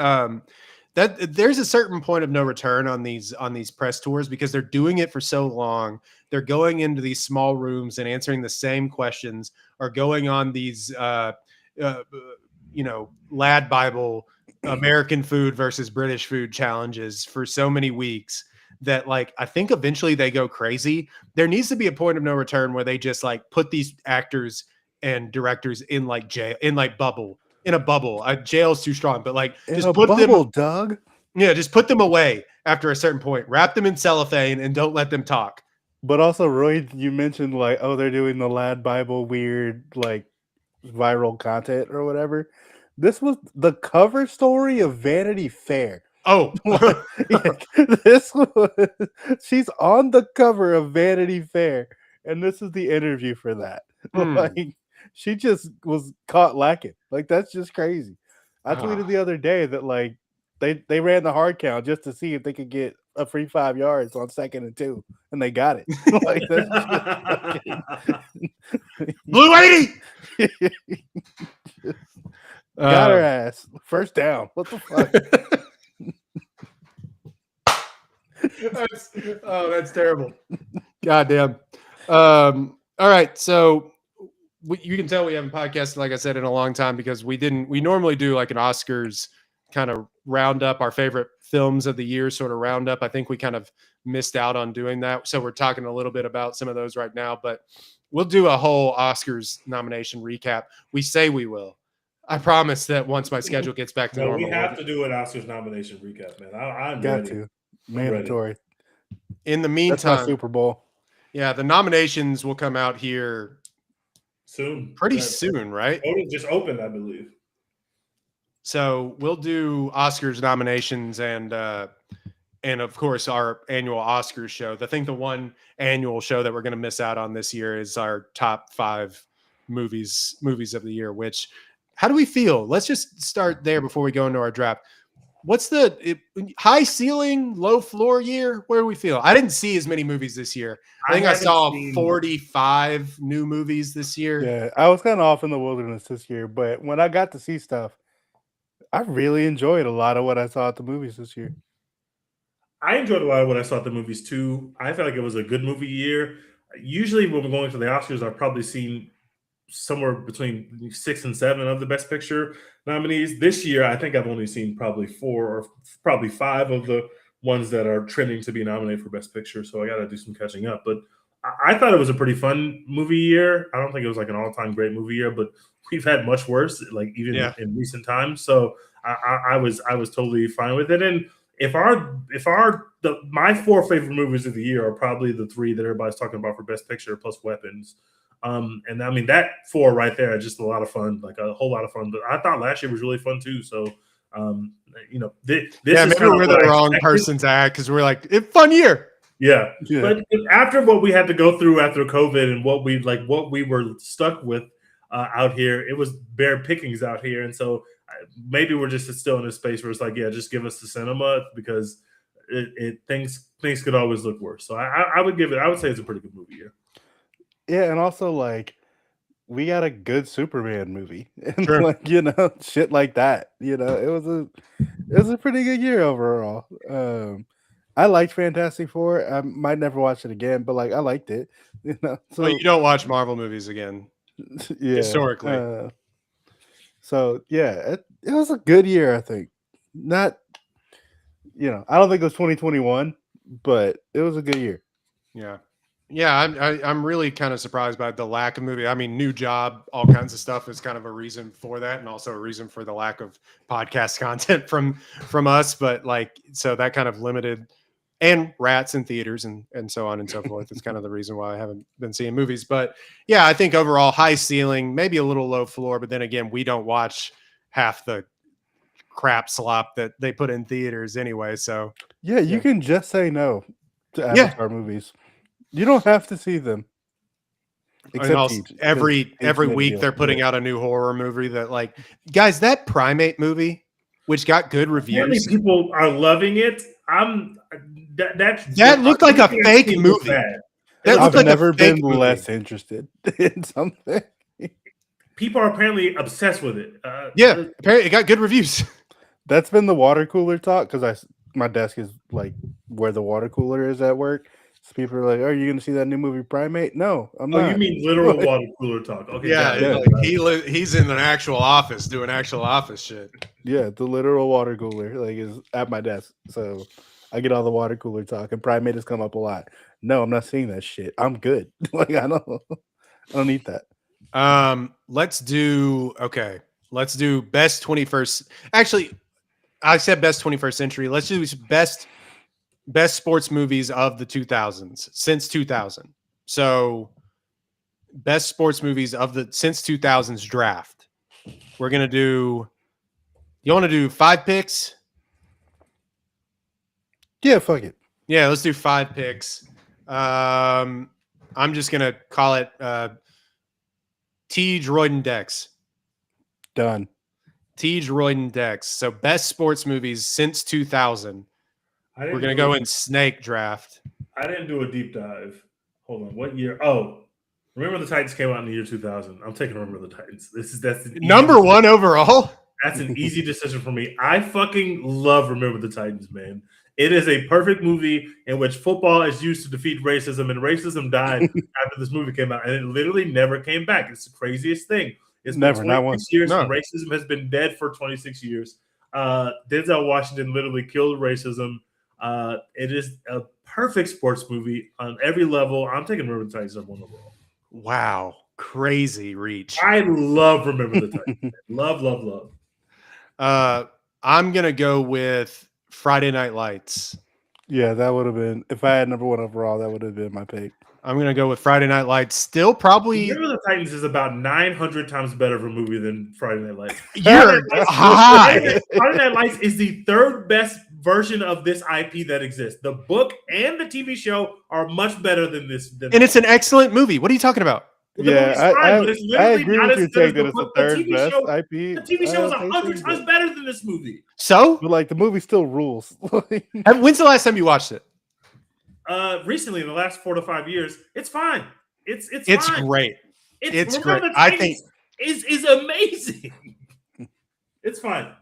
that there's a certain point of no return on these press tours because they're doing it for so long. They're going into these small rooms and answering the same questions, or going on these Lad Bible American food versus British food challenges for so many weeks that, like, I think eventually they go crazy. There needs to be a point of no return where they just like put these actors and directors in like jail, in a bubble. Jail's too strong, but like just put them, Doug. Yeah, just put them away after a certain point. Wrap them in cellophane and don't let them talk. But also, Roy, you mentioned like, oh, they're doing the Lad Bible weird like viral content or whatever. This was the cover story of Vanity Fair. Oh, she's on the cover of Vanity Fair, and this is the interview for that. Like, she just was caught lacking. Like, that's just crazy. I tweeted the other day that like they ran the hard count just to see if they could get a free 5 yards on 2nd and 2, and they got it. Like, that's Blue 80. Got her ass. First down. What the fuck? That's terrible. Goddamn. All right. So you can tell we haven't podcasted, like I said, in a long time because we normally do like an Oscars kind of roundup, our favorite films of the year sort of roundup. I think we kind of missed out on doing that. So we're talking a little bit about some of those right now, but we'll do a whole Oscars nomination recap. We say we will. I promise that once my schedule gets back to normal. We have to do an Oscars nomination recap, man. I'm got ready. to. Mandatory. In the meantime, that's my Super Bowl. Yeah, the nominations will come out here soon. Pretty soon, right? Voting just opened, I believe. So we'll do Oscars nominations and of course our annual Oscars show. I think the one annual show that we're going to miss out on this year is our top 5 movies of the year. Which, how do we feel? Let's just start there before we go into our draft. What's the high ceiling, low floor year? Where do we feel? I didn't see as many movies this year. I think I saw 45 new movies this year. Yeah, I was kind of off in the wilderness this year, but when I got to see stuff, I really enjoyed a lot of what I saw at the movies this year. I enjoyed a lot of what I saw at the movies too. I felt like it was a good movie year. Usually when we're going to the Oscars, I've probably seen somewhere between 6 and 7 of the Best Picture nominees. This year, I think I've only seen probably 4 or probably 5 of the ones that are trending to be nominated for Best Picture. So I got to do some catching up. But I thought it was a pretty fun movie year. I don't think it was like an all-time great movie year, but we've had much worse, like even in recent times. So I was totally fine with it. And my 4 favorite movies of the year are probably the 3 that everybody's talking about for Best Picture plus Weapons. And I mean, that 4 right there, just a lot of fun, like a whole lot of fun. But I thought last year was really fun too. So, this maybe we're the wrong person to act because we're like, fun year. Yeah. But after what we had to go through after COVID and what we were stuck with out here, it was bare pickings out here, and so maybe we're just still in a space where it's like, yeah, just give us the cinema because things could always look worse. So I would give it. I would say it's a pretty good movie. Yeah, and also like we got a good Superman movie, and Sure. like shit like that. It was a pretty good year overall. I liked Fantastic Four. I might never watch it again, but like I liked it. So well, you don't watch Marvel movies again, historically. So yeah, it was a good year. I think not. I don't think it was 2021, but it was a good year. Yeah, I'm really kind of surprised by the lack of movie. I mean, new job, all kinds of stuff is kind of a reason for that, and also a reason for the lack of podcast content from us. But like, so that kind of limited, and rats in theaters and so on and so forth. It's kind of the reason why I haven't been seeing movies. But yeah, I think overall high ceiling, maybe a little low floor. But then again, we don't watch half the crap slop that they put in theaters anyway. So yeah, you can just say no to Avatar movies. You don't have to see them. Except also, every week they're putting out a new horror movie that, like, guys, that Primate movie, which got good reviews. Apparently people are loving it. That looked like a fake movie. I've never been less interested in something. People are apparently obsessed with it. Apparently it got good reviews. That's been the water cooler talk because my desk is like where the water cooler is at work. So people are like, "Are you going to see that new movie Primate?" No, I'm not. Oh, you mean literal water cooler talk? Okay, like he's in an actual office doing actual office shit. Yeah, the literal water cooler like is at my desk, so I get all the water cooler talk. And Primate has come up a lot. No, I'm not seeing that shit. I'm good. Like I don't need that. Let's do best 21st. Actually, I said best 21st century. Let's do best sports movies of the 2000s since 2000. So best sports movies of the since 2000s draft. We're going to do, you want to do 5 picks? Yeah, fuck it. Yeah, let's do 5 picks. I'm just going to call it Tej, Royden, Dex. Done. Tej, Royden, Dex. So best sports movies since 2000. We're going to go in snake draft. I didn't do a deep dive. Hold on. What year? Oh, Remember the Titans came out in the year 2000. I'm taking Remember the Titans. That's number one overall. That's an easy decision for me. I fucking love Remember the Titans, man. It is a perfect movie in which football is used to defeat racism, and racism died after this movie came out, and it literally never came back. It's the craziest thing. It's never, been 26 years, and racism has been dead for 26 years. Denzel Washington literally killed racism. It is a perfect sports movie on every level. I'm taking Remember the Titans on one overall. Wow. Crazy reach. I love Remember the Titans. love. I'm going to go with Friday Night Lights. Yeah, that would have been, if I had number one overall, that would have been my pick. I'm going to go with Friday Night Lights. Still probably. Remember the Titans is about 900 times better of a movie than Friday Night Lights. You're high. Friday Night Lights is the third best version of this IP that exists. The book and the TV show are much better than this. It's an excellent movie. What are you talking about? I agree with your take that it's the third best IP. The TV show is 100 times better than this movie. So? But like the movie still rules. When's the last time you watched it? Recently, in the last 4 to 5 years. It's fine. It's fine. Great. It's great. I think is amazing. It's fine.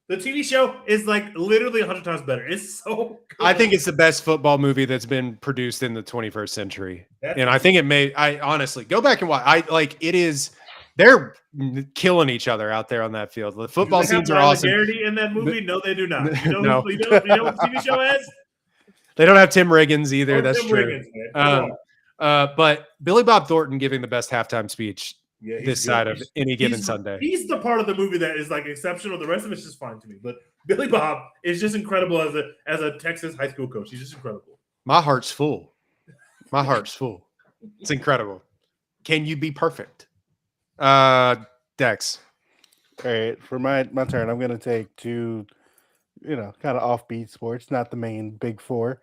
The TV show is like literally 100 times better. It's so good. I think it's the best football movie that's been produced in the 21st century. And I think it may, I honestly go back and watch. It is, they're killing each other out there on that field. The football scenes are awesome. In that movie? No, they do not. You know what the TV show is? They don't have Tim Riggins either. That's true. But Billy Bob Thornton giving the best halftime speech this side of any given Sunday. He's the part of the movie that is like exceptional. The rest of it's just fine to me. But Billy Bob is just incredible as a Texas high school coach. He's just incredible. My heart's full. It's incredible. Can you be perfect? Dex. All right, for my turn, I'm going to take two, kind of offbeat sports, not the main big four.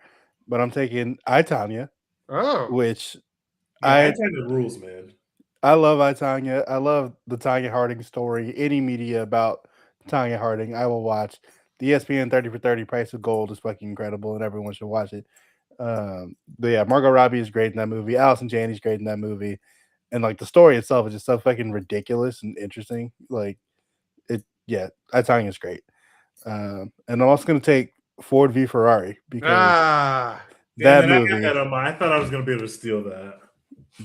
but I'm taking I, Tonya. Oh, which I the rules, man. I love I, Tonya. I love the Tonya Harding story. Any media about Tonya Harding, I will watch. The ESPN 30 for 30 Price of Gold is fucking incredible, and everyone should watch it. But yeah, Margot Robbie is great in that movie. Allison Janney's great in that movie, and like the story itself is just so fucking ridiculous and interesting. Like it, yeah, I, Tonya is great. And I'm also gonna take Ford v Ferrari because that movie. I thought I was gonna be able to steal that,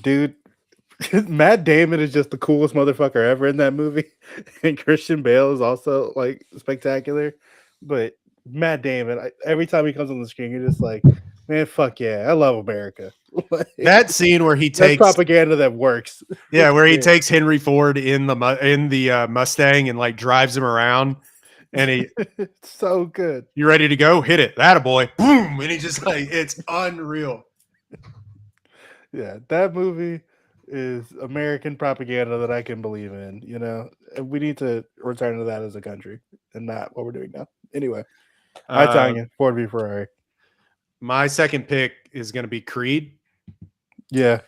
dude. Matt Damon is just the coolest motherfucker ever in that movie, and Christian Bale is also like spectacular. But Matt Damon, every time he comes on the screen, you're just like, man, fuck yeah, I love America. Like, that scene where he takes propaganda that works. Yeah, where he takes Henry Ford in the Mustang and like drives him around, and he it's so good. You ready to go? Hit it, that a boy, boom, and he just like it's unreal. Yeah, that movie is American propaganda that I can believe in. You know, we need to return to that as a country, and not what we're doing now. Anyway, I, Tonya, Ford v Ferrari. My second pick is going to be Creed. Yeah.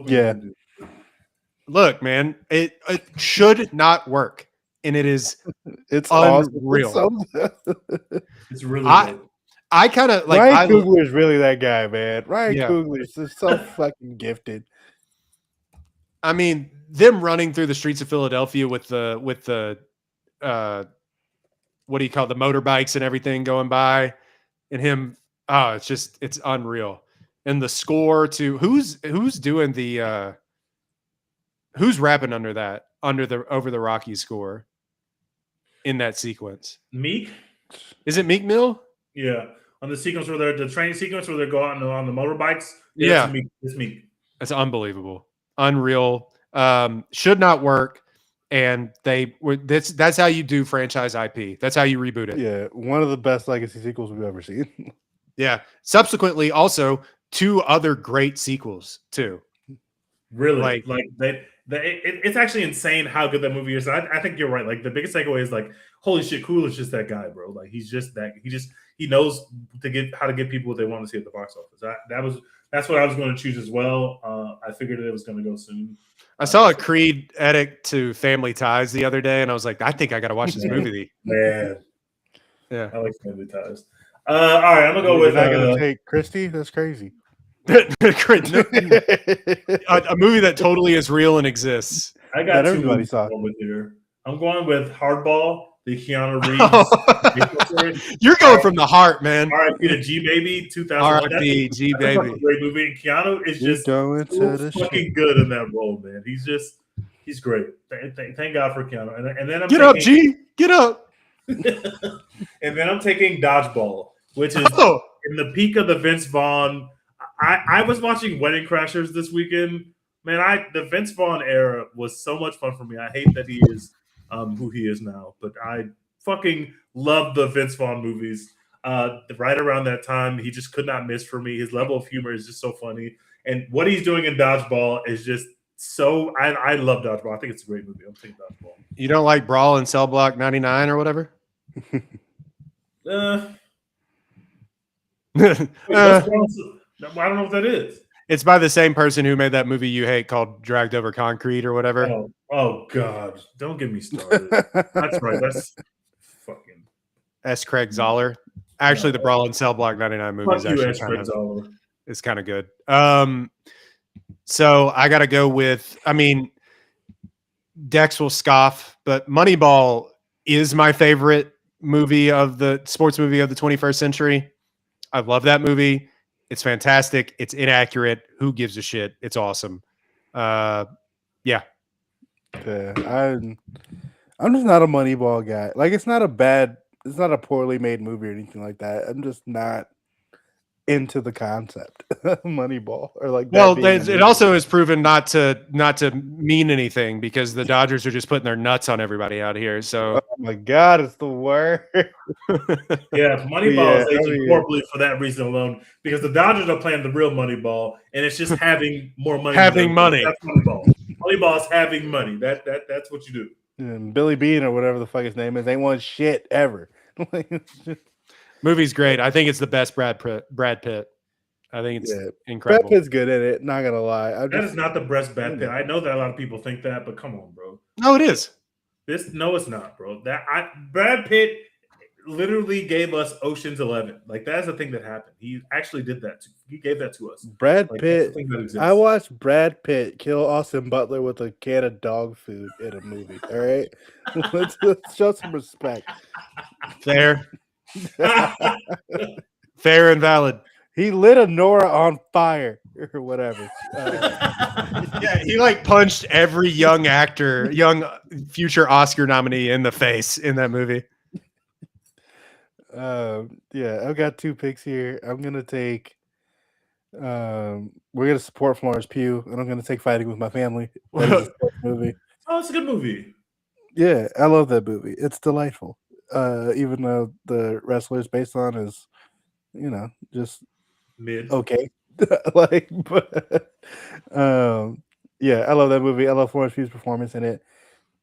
Yeah. Look, man, it should not work, and it is. It's unreal. Awesome. It's really good. I kind of like Ryan Coogler is really that guy, man. Ryan Coogler is just so fucking gifted. I mean, them running through the streets of Philadelphia with the what do you call it, the motorbikes and everything going by, and him. Oh, it's unreal. And the score to who's doing the who's rapping under the Over the Rocky score in that sequence? Meek? Is it Meek Mill? Yeah. On the sequence where the training sequence where they're going on the motorbikes. Yeah. It's Meek. It's unbelievable. Unreal. Should not work. And that's how you do franchise IP. That's how you reboot it. Yeah. One of the best legacy sequels we've ever seen. Yeah. Subsequently, also 2 other great sequels too. Really? It's actually insane how good that movie is. I think you're right. Like the biggest takeaway is like, holy shit, Cool is just that guy, bro. Like he's just that. He knows how to get people what they want to see at the box office. That's what I was going to choose as well. I figured it was going to go soon. I saw a Creed edit to Family Ties the other day, and I was like, I think I got to watch this movie. Man, yeah, I like Family Ties. All right, I'm gonna go with. I gotta take Christy. That's crazy. A movie that totally is real and exists. I got 2 movies with here. I'm going with Hardball, the Keanu Reeves. You're going from the heart, man. R.I.P. to G Baby, 2001. R.I.P. G Baby. Great movie. And Keanu is just so fucking good in that role, man. He's great. Thank God for Keanu. And then get up, G. Get up. And then I'm taking Dodgeball, which is in the peak of the Vince Vaughn. I was watching Wedding Crashers this weekend. Man, the Vince Vaughn era was so much fun for me. I hate that he is who he is now, but I fucking love the Vince Vaughn movies. Right around that time, he just could not miss for me. His level of humor is just so funny. And what he's doing in Dodgeball is just so... I love Dodgeball. I think it's a great movie. I'm taking Dodgeball. You don't like Brawl in Cell Block 99 or whatever? I don't know what that is. It's by the same person who made that movie you hate called Dragged Over Concrete or whatever. Oh God. Don't get me started. That's right. That's fucking S. Craig Zoller. Actually, the Brawl in Cell Block 99 movie is actually kind of good. So I got to go with, Dex will scoff, but Moneyball is my favorite movie of the sports movie of the 21st century. I love that movie. It's fantastic. It's inaccurate. Who gives a shit? It's awesome. Yeah. I'm just not a Moneyball guy. Like it's not a poorly made movie or anything like that. I'm just not into the concept Moneyball or like that. Well, it also is proven not to mean anything because the Dodgers are just putting their nuts on everybody out here. So oh my God, it's the worst. Yeah, Moneyball is aging horribly for that reason alone because the Dodgers are playing the real Moneyball and it's just having more money. Having money. That's Moneyball. Moneyball is having money. That's what you do. And Billy Bean or whatever the fuck his name is ain't won shit ever. Movie's great. I think it's the best Brad Pitt. I think it's incredible. Brad Pitt's good at it. Not gonna lie. That is not the best Brad Pitt. I know that a lot of people think that, but come on, bro. No, it is. No, it's not, bro. Brad Pitt literally gave us Ocean's 11. Like that's the thing that happened. He actually did that. He gave that to us. Brad Pitt. I watched Brad Pitt kill Austin Butler with a can of dog food in a movie. All right, let's show some respect. Fair, fair and valid. He lit a Nora on fire or whatever. Yeah, he like punched every young future Oscar nominee in the face in that movie. Yeah, I've got 2 picks here. I'm gonna take. We're gonna support Florence Pugh, and I'm gonna take Fighting with My Family. That is a sports movie. Oh, it's a good movie. Yeah, I love that movie. It's delightful. Even though the wrestler it's based on is, just mid. Okay, but yeah, I love that movie. I love Florence Pugh's performance in it.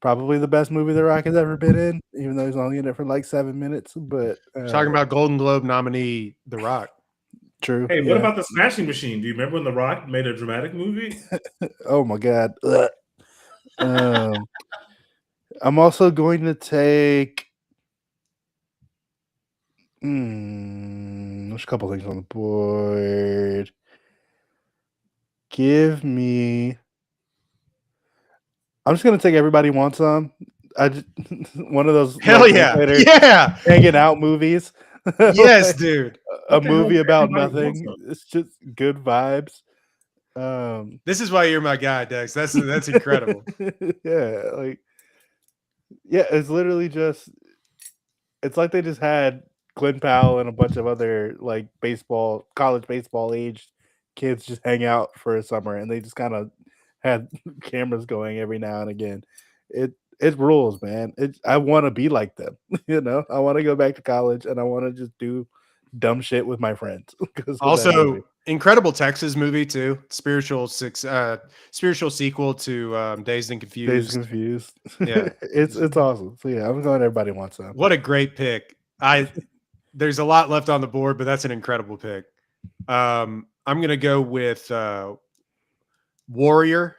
Probably the best movie The Rock has ever been in, even though he's only in it for like 7 minutes. But talking about Golden Globe nominee The Rock. True. Hey, what about The Smashing Machine? Do you remember when The Rock made a dramatic movie? Oh my God. I'm also going to take. There's a couple things on the board. Give me. I'm just gonna take Everybody Wants Some. One of those hell yeah hanging out movies. Yes, dude. A movie about nothing. It's just good vibes. This is why you're my guy, Dex. That's incredible. Yeah, it's literally just. It's like they just had Glenn Powell and a bunch of other like college baseball aged kids just hang out for a summer, and they just kind of had cameras going every now and again. It rules, man. I want to be like them. I want to go back to college and I want to just do dumb shit with my friends. Also, incredible Texas movie too. Spiritual sequel to Dazed and Confused. Dazed and Confused. Yeah, it's awesome. So yeah, I'm going Everybody Wants Some. What a great pick. There's a lot left on the board, but that's an incredible pick. I'm gonna go with Warrior,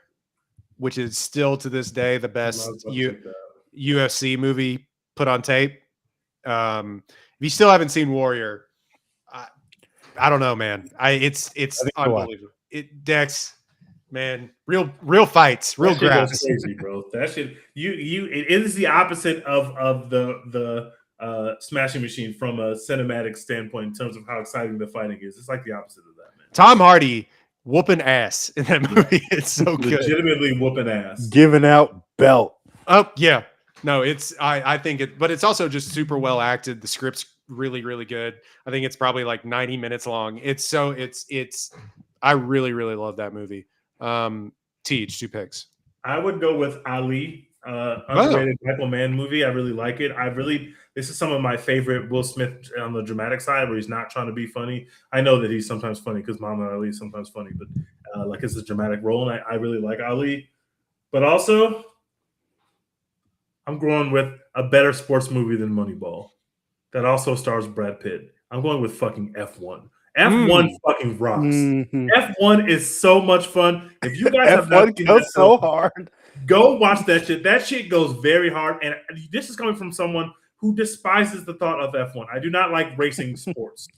which is still to this day the best UFC movie put on tape. If you still haven't seen Warrior, I don't know, man. It's unbelievable. Dex, man, real fights, real graphs. Crazy, bro. That shit. It is the opposite of the Smashing Machine from a cinematic standpoint in terms of how exciting the fighting is. It's like the opposite of that, man. Tom Hardy whooping ass in that movie. It's so good. Legitimately whooping ass. Giving out belt. Oh, yeah. No, I think it, but it's also just super well acted. The script's really, really good. I think it's probably like 90 minutes long. I really, really love that movie. Teach, 2 picks. I would go with Ali, underrated Michael Mann movie. I really like it. This is some of my favorite Will Smith on the dramatic side where he's not trying to be funny. I know that he's sometimes funny because Muhammad Ali is sometimes funny, but it's a dramatic role, and I really like Ali. But also, I'm going with a better sports movie than Moneyball that also stars Brad Pitt. I'm going with fucking F1. F1 fucking rocks. Mm-hmm. F1 is so much fun. If you guys have not seen goes so hard, go watch that shit. That shit goes very hard. And this is coming from someone who despises the thought of F1. I do not like racing sports.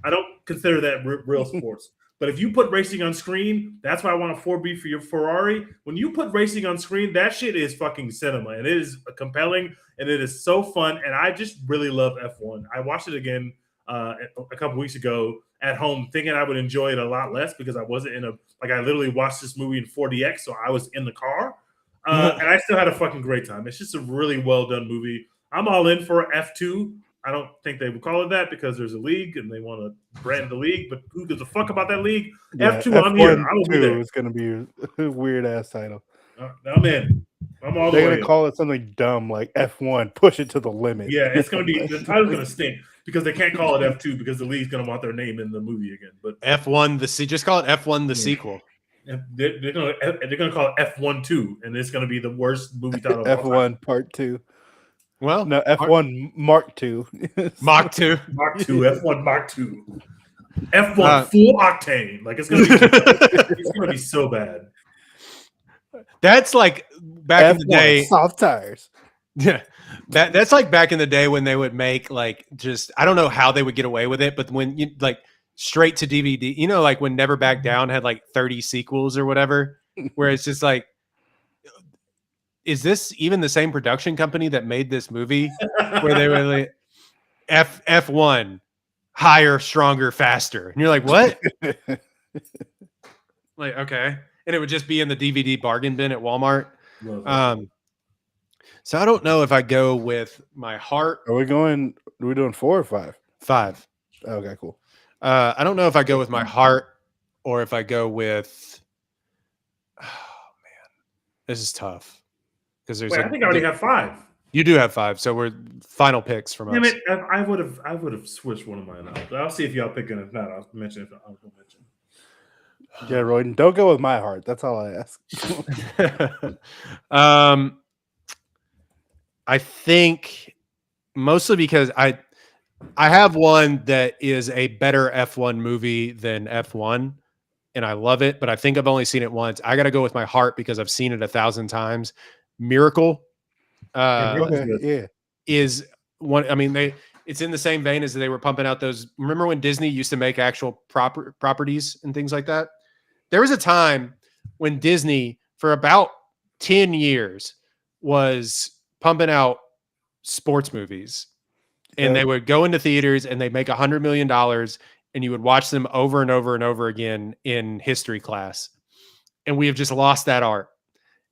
I don't consider that real sports. But if you put racing on screen, that's why I want a 4B for your Ferrari. When you put racing on screen, that shit is fucking cinema. And it is compelling, and it is so fun. And I just really love F1. I watched it again a couple weeks ago at home, thinking I would enjoy it a lot less because I wasn't I literally watched this movie in 4DX, so I was in the car. And I still had a fucking great time. It's just a really well done movie. I'm all in for F2. I don't think they would call it that because there's a league and they want to brand the league, but who gives a fuck about that league? Yeah, F2, I'm here. I will be there. It's going to be a weird ass title. I'm in. I'm all the way. They're going to call it something dumb like F1, push it to the limit. Yeah, it's going to be, the title's going to stink because they can't call it F2 because the league's going to want their name in the movie again. But F1, just call it F1, the sequel. They're going to call it F1-2, and it's going to be the worst movie title. F1 Part 2. Well, no, F1 Mark 2. Mach 2. Mark 2. F1 Mark 2. F1 full octane. Like it's gonna be so bad. That's like back in the day. Soft tires. Yeah, that's like back in the day when they would make like just I don't know how they would get away with it, but when you like straight to DVD, you know, like when Never Back Down had like 30 sequels or whatever, where it's just like, is this even the same production company that made this movie? Where they were like F1 higher, stronger, faster, and you're like, what? Like, okay, and it would just be in the DVD bargain bin at Walmart. So I don't know if I go with my heart. Are we doing 4 or 5? 5. Okay, cool. I don't know if I go with my heart or if I go with. Oh man, this is tough because there's. I think I already have 5. You do have 5, so we're final picks from us. Damn it! I would have switched one of mine out. I'll see if y'all pick it. If not, I'll mention it. I'll mention. Yeah, Royden, don't go with my heart. That's all I ask. I think mostly because I have one that is a better F1 movie than F1, and I love it, but I think I've only seen it once. I got to go with my heart because I've seen it 1,000 times. Miracle, is one. I mean, it's in the same vein as they were pumping out those. Remember when Disney used to make actual properties and things like that? There was a time when Disney, for about 10 years, was pumping out sports movies, and they would go into theaters and they'd make $100 million, and you would watch them over and over and over again in history class. And we have just lost that art.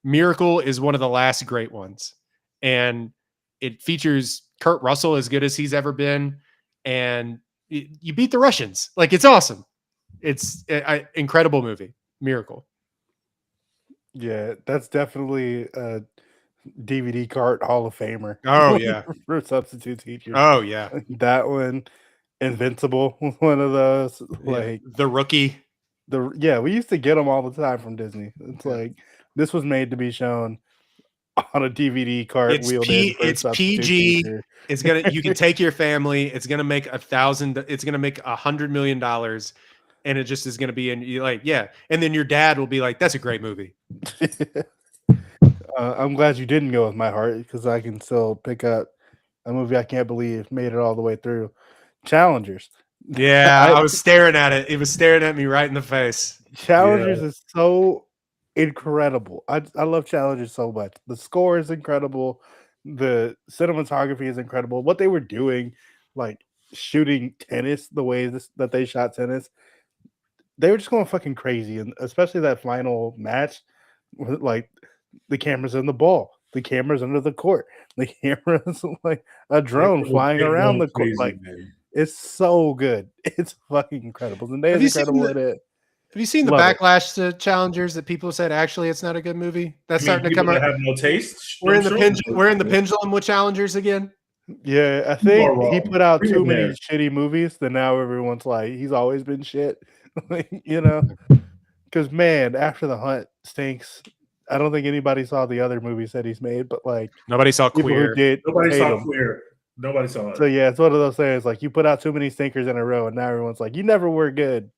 Miracle is one of the last great ones, and it features Kurt Russell as good as he's ever been, and you beat the Russians. Like, it's awesome. It's an incredible movie. Miracle. Yeah, that's definitely a DVD cart Hall of Famer. Oh yeah, for substitute teachers. Oh yeah, that one. Invincible, one of those. Like The Rookie. We used to get them all the time from Disney. It's like this was made to be shown on a DVD cart. It's PG. Teacher. It's gonna. You can take your family. It's gonna make $1,000. It's gonna make $100 million, and it just is gonna be in. You like, yeah, and then your dad will be like, "That's a great movie." I'm glad you didn't go with my heart because I can still pick up a movie I can't believe made it all the way through. Challengers. Yeah, I was staring at it. It was staring at me right in the face. Challengers is so incredible. I love Challengers so much. The score is incredible. The cinematography is incredible. What they were doing, like shooting tennis, the way that they shot tennis, they were just going fucking crazy. And especially that final match, like the cameras in the ball, the cameras under the court, the cameras like a drone flying around the court. Like, it's so good. It's fucking incredible. Zendaya's incredible at it. Have you seen the backlash to Challengers that people said actually it's not a good movie? That's starting to come out. Have no taste. We're in the pendulum with Challengers again. Yeah, I think he put out too many shitty movies that now everyone's like he's always been shit. You know, because man, After the Hunt stinks. I don't think anybody saw the other movies that he's made, but like nobody saw Queer. Nobody saw Queer. Nobody saw it. So yeah, it's one of those things like you put out too many stinkers in a row, and now everyone's like, you never were good.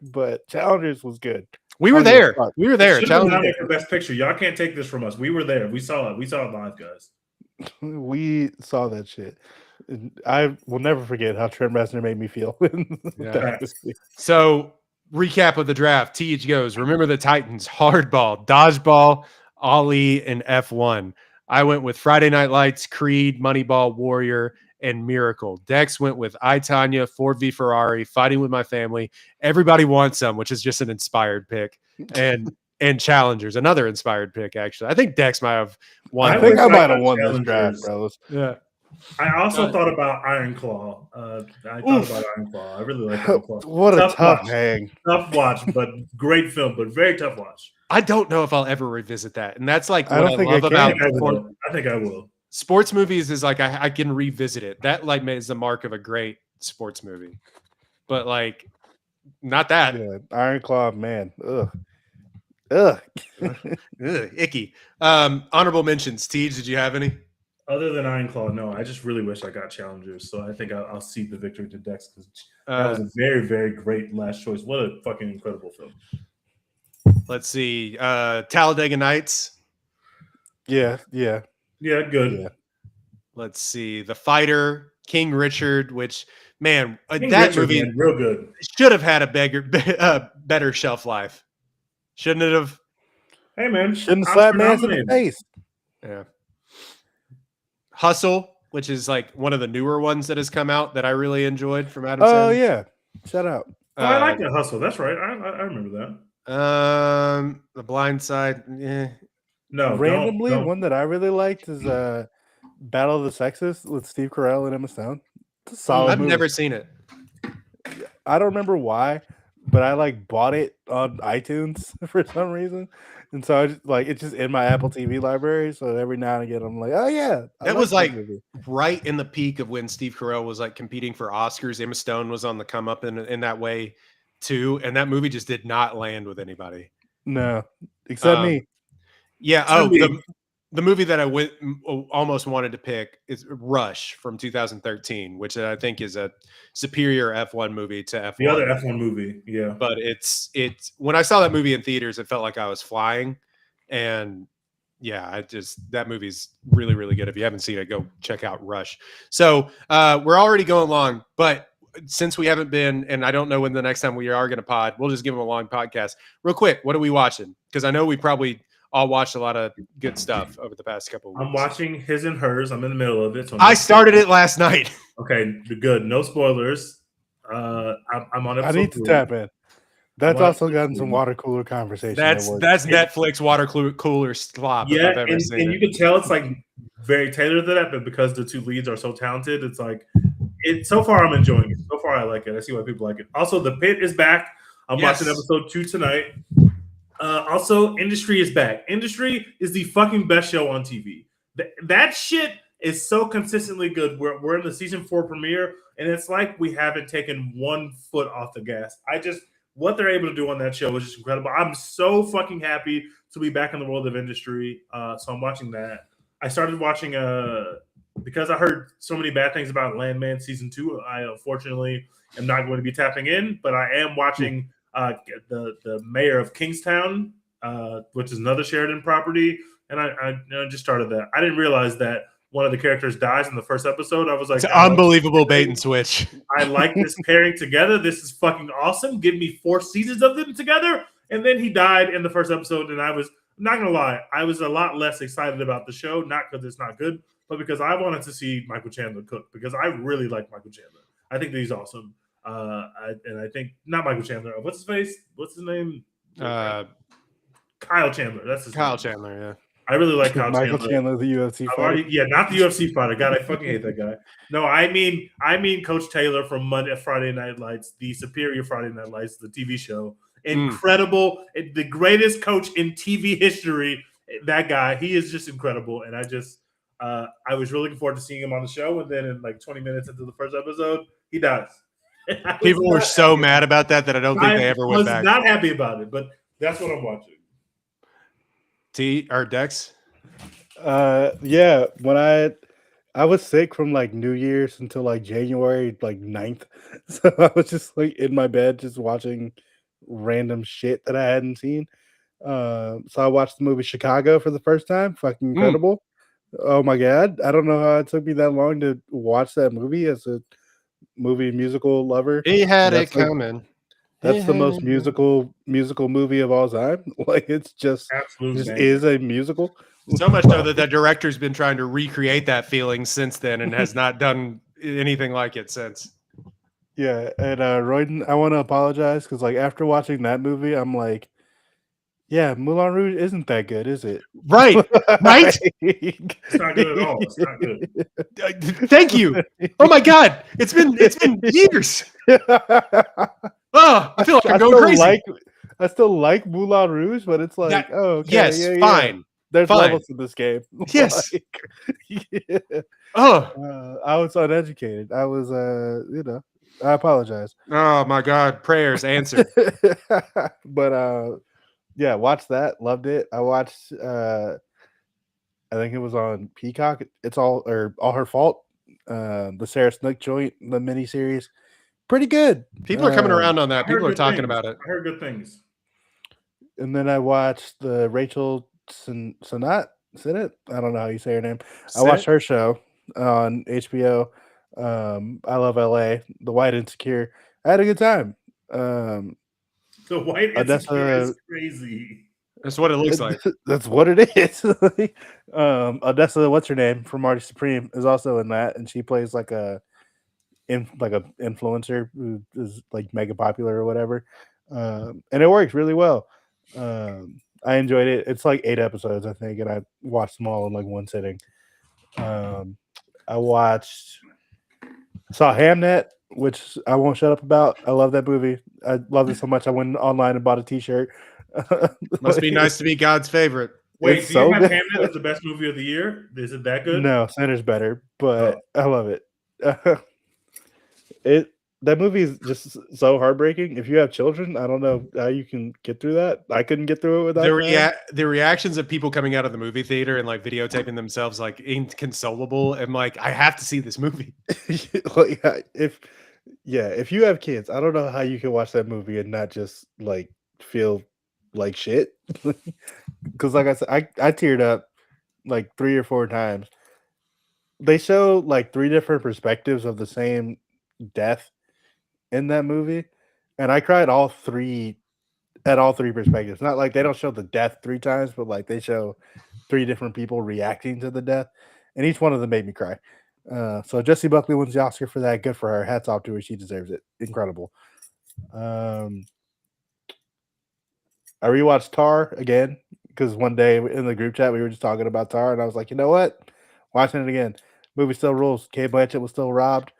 But Challengers was good. We were there. We were there. Challengers for Best Picture. Y'all can't take this from us. We were there. We saw it. We saw it live, guys. We saw that shit. I will never forget how Trent Reznor made me feel. So recap of the draft. TH goes, remember the Titans, Hardball, Dodgeball, Ollie, and F1. I went with Friday Night Lights, Creed, Moneyball, Warrior, and Miracle. Dex went with I, Tonya, Ford v Ferrari, Fighting with My Family, Everybody Wants Some, which is just an inspired pick, and Challengers, another inspired pick, actually. I think Dex might have won. I think I might have won this draft, bros. Yeah. I also thought about Iron Claw. I thought about Iron Claw. I really like Iron Claw. What a tough hang. Tough watch, but great film, but very tough watch. I don't know if I'll ever revisit that. And that's like what I love about I think I will. Sports movies is like I can revisit it. That like is the mark of a great sports movie. But like not that. Yeah, Iron Claw, man. Ugh. Icky. Honorable mentions. Tej, did you have any? Other than Iron Claw, no. I just really wish I got challengers, so I think I'll cede the victory to Dex because that was a very, very great last choice. What a fucking incredible film! Let's see, Talladega Nights. Yeah, good. Yeah. Let's see, The Fighter, King Richard, which man, King that Richard, movie man, real good. Should have had a better shelf life, shouldn't it have? Hey man, shouldn't slap man in the face. Yeah. Hustle, which is like one of the newer ones that has come out that I really enjoyed from Adam Sandler. Oh yeah, shout out. I like that Hustle. That's right. I remember that. The Blind Side. Yeah. No, randomly don't. One that I really liked is Battle of the Sexes with Steve Carell and Emma Stone. It's a solid movie. Never seen it. I don't remember why, but I like bought it on iTunes for some reason, and so I just, like it's just in my Apple TV library. So every now and again, I'm like, oh yeah, that was like right in the peak of when Steve Carell was like competing for Oscars. Emma Stone was on the come up in that way too, and that movie just did not land with anybody. No, except me. Yeah. The movie that I almost wanted to pick is Rush from 2013, which I think is a superior F1 movie to F1. The other F1 movie, yeah. But it's when I saw that movie in theaters, it felt like I was flying, and yeah, that movie's really, really good. If you haven't seen it, go check out Rush. So we're already going long, but since we haven't been, and I don't know when the next time we are going to pod, we'll just give them a long podcast. Real quick, what are we watching? Because I know we probably all watched a lot of good stuff over the past couple of weeks. I'm watching His and Hers. I'm in the middle of it. So I started it last night. Okay, good. No spoilers. I'm on episode I need to tap in. That's also gotten some water cooler conversation. That's Netflix water cooler slop. Yeah, and you can tell it's like very tailored to that, but because the two leads are so talented, it's like so far I'm enjoying it. So far I like it. I see why people like it. Also, The Pit is back. I'm watching episode 2 tonight. Also, Industry is back. Industry is the fucking best show on TV. That shit is so consistently good. We're in the season 4 premiere, and it's like we haven't taken one foot off the gas. What they're able to do on that show is just incredible. I'm so fucking happy to be back in the world of Industry. So I'm watching that. I started watching because I heard so many bad things about Landman season 2. I unfortunately am not going to be tapping in, but I am watching the Mayor of Kingstown, which is another Sheridan property, and I just started that. I didn't realize that one of the characters dies in the first episode. I was like, it's unbelievable bait and switch. I like this pairing together. This is fucking awesome. Give me 4 seasons of them together. And then he died in the first episode, and I'm not gonna lie, I was a lot less excited about the show, not because it's not good, but because I wanted to see Michael Chandler cook, because I really like Michael Chandler. I think that he's awesome. I think not Michael Chandler. What's his face? What's his name? Kyle Chandler. That's his Kyle name. Chandler. Yeah. I really like Kyle Michael Chandler. The UFC fighter. Not the UFC fighter. God, I fucking hate that guy. No, I mean Coach Taylor from Friday Night Lights, the superior Friday Night Lights, the TV show. Incredible. The greatest coach in TV history. That guy. He is just incredible. And I was really looking forward to seeing him on the show. And then in like 20 minutes into the first episode, he dies. People were so mad about that I don't think they ever went back. I was not happy about it, but that's what I'm watching. Dex? Yeah, when I was sick from like New Year's until like January like 9th. So I was just like in my bed just watching random shit that I hadn't seen. So I watched the movie Chicago for the first time. Fucking incredible. Oh my god. I don't know how it took me that long to watch that movie as a movie musical lover. He had it coming. That's the most musical movie of all time. Like it's just is a musical. So much so that the director's been trying to recreate that feeling since then and has not done anything like it since. Yeah, and Royden, I want to apologize because like after watching that movie, I'm like, yeah, Moulin Rouge isn't that good, is it? Right, right. It's not good at all. It's not good. Thank you. Oh my god, it's been years. Oh, I feel like I'm going crazy. I still like Moulin Rouge, but it's like, okay, yes, yeah, fine. There's levels in this game. Yes. Yeah. Oh, I was uneducated. I was, I apologize. Oh my god, prayers answered. But yeah, watched that, loved it. I watched I I think it was on Peacock. It's all her fault. The Sarah Snook joint, the miniseries, pretty good. People are coming around on that. People are talking about it. I heard good things. And then I watched the Rachel Sennett. I don't know how you say her name. I watched her show on HBO. I Love LA, The White Insecure. I had a good time. The White Insecure is crazy. That's what it looks like. That's what it is. Odessa, what's her name from Marty Supreme, is also in that, and she plays like a influencer who is like mega popular or whatever. And it works really well. I enjoyed it. It's like 8 episodes, I think, and I watched them all in like one sitting. I saw Hamnet, which I won't shut up about. I love that movie. I loved it so much I went online and bought a t-shirt. Must be nice to be God's favorite. Wait, do you have Hamnet as the best movie of the year? Is it that good? No, Sinner's better, but I love it. That movie is just so heartbreaking. If you have children, I don't know how you can get through that. I couldn't get through it without the reactions of people coming out of the movie theater and like videotaping themselves like inconsolable and like, I have to see this movie. If you have kids, I don't know how you can watch that movie and not just like feel like shit. Because like I said, I teared up like 3 or 4 times. They show like 3 different perspectives of the same death in that movie, and I cried at all three perspectives. Not like they don't show the death 3 times, but like they show 3 different people reacting to the death, and each one of them made me cry. So Jessie Buckley wins the Oscar for that. Good for her. Hats off to her. She deserves it. Incredible. I rewatched Tar again because one day in the group chat we were just talking about Tar, and I was like, you know what? Watching it again. Movie still rules. Cate Blanchett was still robbed.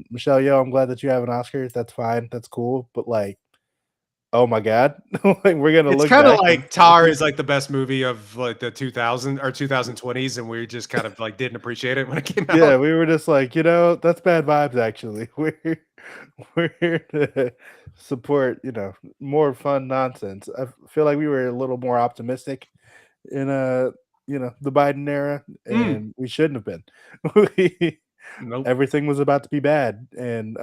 Michelle Yeoh, I'm glad that you have an Oscar. That's fine. That's cool. But like, oh my God, like we're gonna look. It's kind of like Tar is like the best movie of like the 2000 or 2020s, and we just kind of like didn't appreciate it when it came out. Yeah, we were just like, that's bad vibes. Actually, we're here to support more fun nonsense. I feel like we were a little more optimistic in the Biden era, and we shouldn't have been. Nope. Everything was about to be bad, and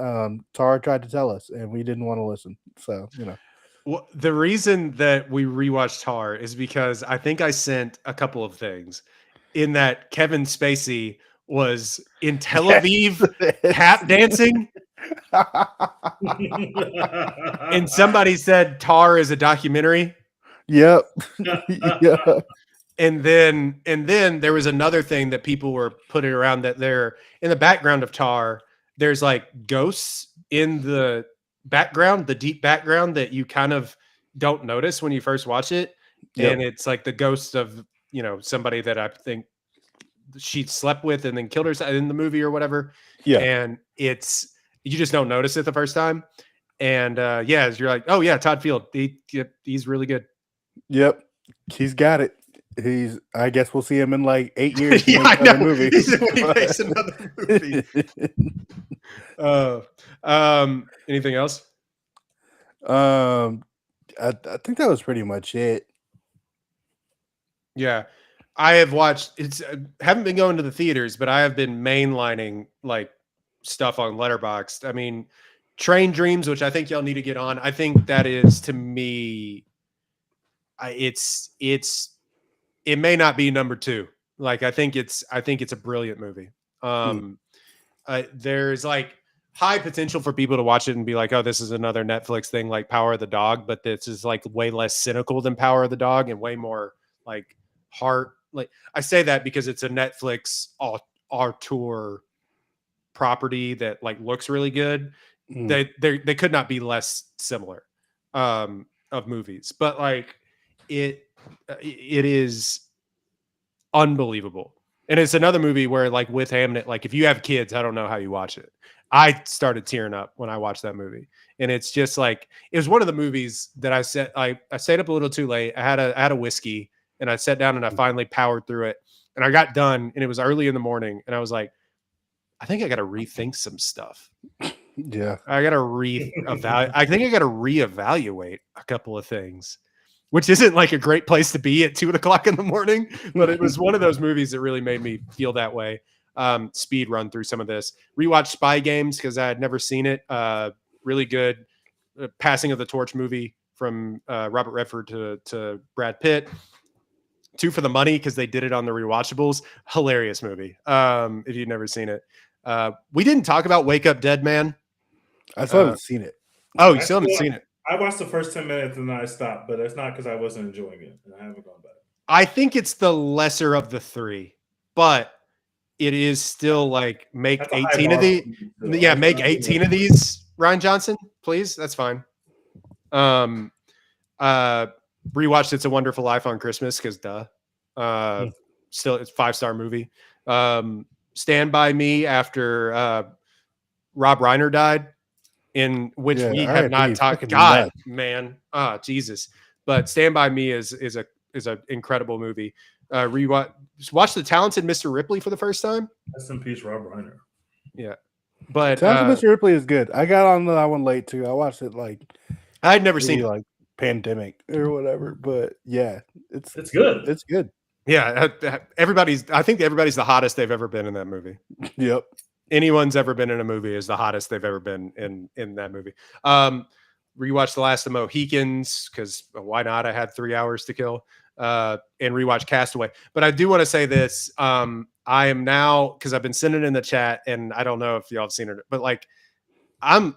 Tar tried to tell us, and we didn't want to listen. So, Well, the reason that we rewatched Tar is because I think I sent a couple of things in that Kevin Spacey was in Tel Aviv tap dancing. And somebody said Tar is a documentary. Yep. Yeah. And then there was another thing that people were putting around that they're in the background of Tar. There's like ghosts in the background, the deep background that you kind of don't notice when you first watch it. Yep. And it's like the ghost of, somebody that I think she slept with and then killed herself in the movie or whatever. Yeah. And you just don't notice it the first time. And you're like, oh yeah, Todd Field, he's really good. Yep. He's got it. I guess we'll see him in like 8 years. Yeah, I know. Movie. He makes another movie. Anything else? I think that was pretty much it. Yeah, I have watched. Haven't been going to the theaters, but I have been mainlining like stuff on Letterboxd. I mean, Train Dreams, which I think y'all need to get on. I think that is, to me, it may not be number 2. Like, I think it's a brilliant movie. There's like high potential for people to watch it and be like, oh, this is another Netflix thing like Power of the Dog, but this is like way less cynical than Power of the Dog and way more like heart. Like, I say that because it's a Netflix auteur property that like looks really good. They could not be less similar of movies, but like it is unbelievable. And it's another movie where like with Hamnet, like if you have kids, I don't know how you watch it. I started tearing up when I watched that movie. And it's just like, it was one of the movies that I stayed up a little too late. I had a whiskey and I sat down and I finally powered through it and I got done and it was early in the morning. And I was like, I think I got to rethink some stuff. Yeah. I got to I think I got to reevaluate a couple of things. which isn't like a great place to be at 2 o'clock in the morning, but it was one of those movies that really made me feel that way. Speed run through some of this. Rewatch Spy Games because I had never seen it. Really good passing of the torch movie from Robert Redford to Brad Pitt. 2 for the Money because they did it on the rewatchables. Hilarious movie. If you've never seen it. We didn't talk about Wake Up Dead Man. I still haven't seen it. Oh, you still haven't seen it? I watched the first 10 minutes and then I stopped, but it's not because I wasn't enjoying it and I haven't gone back. I think it's the lesser of the 3, but it is still like make 18 of these. Yeah, make 18 of these, Ryan Johnson, please. That's fine. Rewatched It's a Wonderful Life on Christmas because duh. Still, it's 5-star movie. Stand By Me after Rob Reiner died, in which we have not talked. God, man, Jesus! But Stand By Me is an incredible movie. Watch The Talented Mr. Ripley for the first time. Rest in peace, Rob Reiner. Yeah, but Talented Mr. Ripley is good. I got on that one late too. I watched it like I'd never seen it. Like pandemic or whatever, but yeah, it's good. It's good. Yeah, I think everybody's the hottest they've ever been in that movie. Yep. Anyone's ever been in a movie is the hottest they've ever been in that movie. Rewatch The Last of Mohicans because why not? I had 3 hours to kill. And rewatch Castaway. But I do want to say this. I am now, because I've been sending it in the chat, and I don't know if y'all have seen it, but like I've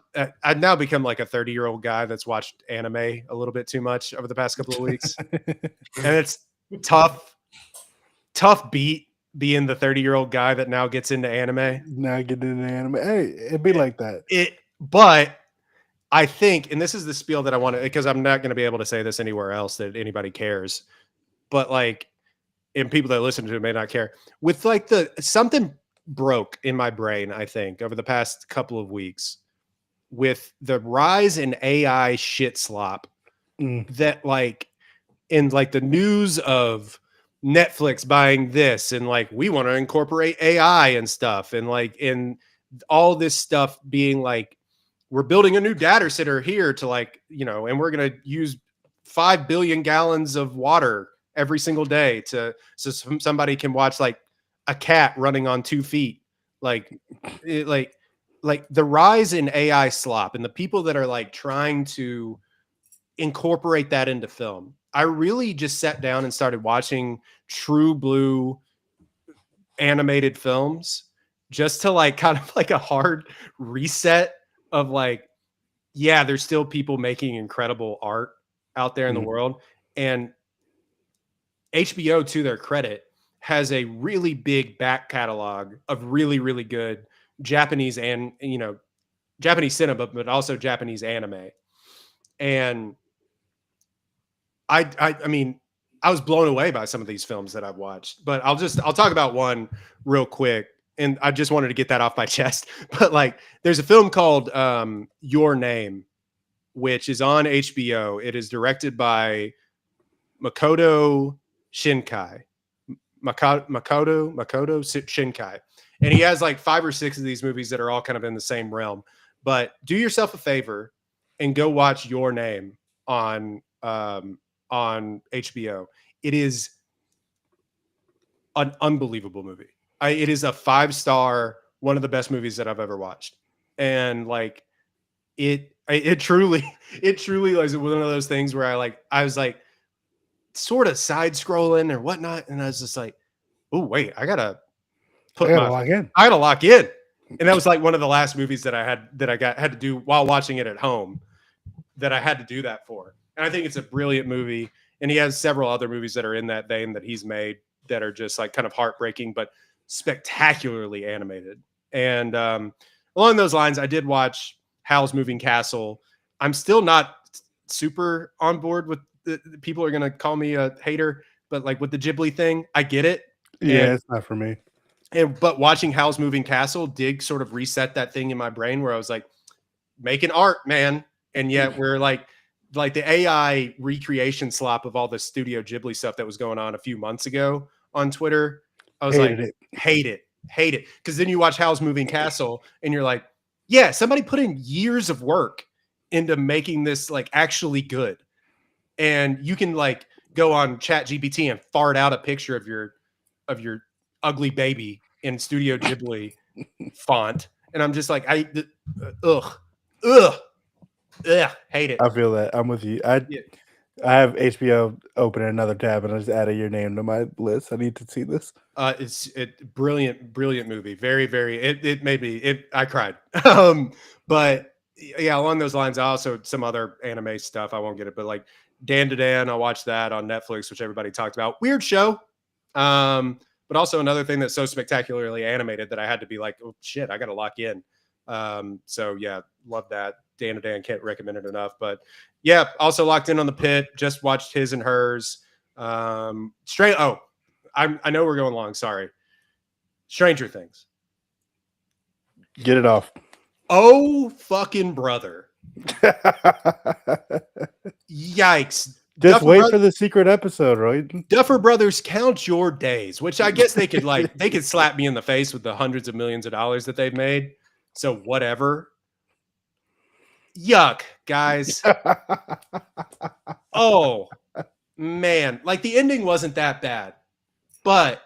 now become like a 30-year-old guy that's watched anime a little bit too much over the past couple of weeks. And it's tough beat being the 30-year-old guy that now gets into anime. Now get into anime. Hey, it'd be like that. But I think, and this is the spiel that I want to, because I'm not going to be able to say this anywhere else that anybody cares, but like, and people that listen to it may not care. With like something broke in my brain, I think, over the past couple of weeks with the rise in AI shit slop that like, in like the news of Netflix buying this and like we want to incorporate AI and stuff and like in all this stuff being like we're building a new data center here to like and we're going to use 5 billion gallons of water every single day so somebody can watch like a cat running on 2 feet like the rise in AI slop and the people that are like trying to incorporate that into film. I really just sat down and started watching true blue animated films just to like kind of like a hard reset of like, yeah, there's still people making incredible art out there in the world. And HBO, to their credit, has a really big back catalog of really, really good Japanese and, Japanese cinema, but also Japanese anime. And I mean, I was blown away by some of these films that I've watched, but I'll talk about one real quick. And I just wanted to get that off my chest. But like, there's a film called Your Name, which is on HBO. It is directed by Makoto Shinkai. Makoto Shinkai. And he has like 5 or 6 of these movies that are all kind of in the same realm. But do yourself a favor and go watch Your Name on HBO. It is an unbelievable movie. It is a 5-star, one of the best movies that I've ever watched. And like it truly was one of those things where I was like sort of side scrolling or whatnot. And I was just like, oh wait, I gotta lock in. And that was like one of the last movies that I had to do while watching it at home that I had to do that for. And I think it's a brilliant movie. And he has several other movies that are in that vein that he's made that are just like kind of heartbreaking, but spectacularly animated. And along those lines, I did watch Howl's Moving Castle. I'm still not super on board with the people are going to call me a hater, but like with the Ghibli thing, I get it. Yeah, it's not for me. But watching Howl's Moving Castle did sort of reset that thing in my brain where I was like, making art, man. And yet we're like the AI recreation slop of all the Studio Ghibli stuff that was going on a few months ago on Twitter. I was hate it. Because then you watch Howl's Moving Castle and you're like, yeah, somebody put in years of work into making this like actually good. and you can like go on Chat GPT and fart out a picture of your ugly baby in Studio Ghibli font, and I'm just like, ugh, hate it. I feel that. I'm with you. I have HBO open in another tab, and I just added your name to my list. I need to see this. It's brilliant movie. Very, very. It made me. I cried. But yeah, along those lines, I also some other anime stuff. I won't get it, but like Dan to Dan, I watched that on Netflix, which everybody talked about. Weird show. But also another thing that's so spectacularly animated that I had to be like, oh shit, I got to lock in. So yeah, love that. Dan to Dan, can't recommend it enough. But yeah, also locked in on The Pit. Just watched His and Hers. Straight. Oh, I know we're going long. Sorry. Stranger Things. Get it off. Oh, fucking brother. Yikes. Just wait for the secret episode, right? Duffer Brothers, count your days, which I guess they could slap me in the face with the hundreds of millions of dollars that they've made. So whatever. Yuck, guys. Oh, man. Like the ending wasn't that bad, but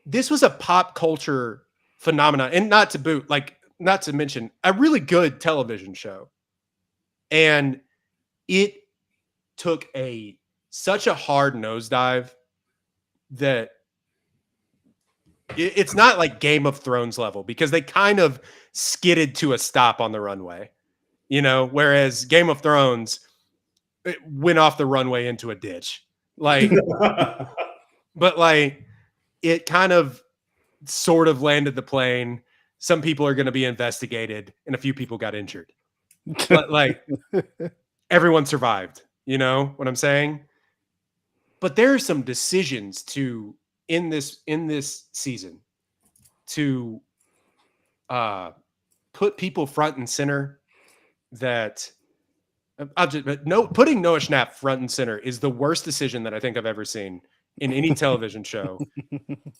this was a pop culture phenomenon, and not to mention a really good television show. And it took such a hard nosedive that it's not like Game of Thrones level, because they kind of skidded to a stop on the runway, whereas Game of Thrones it went off the runway into a ditch. Like, but like it kind of sort of landed the plane. Some people are going to be investigated and a few people got injured. But like everyone survived, you know what I'm saying? But there are some decisions in this season to put people front and center that putting Noah Schnapp front and center is the worst decision that I think I've ever seen in any television show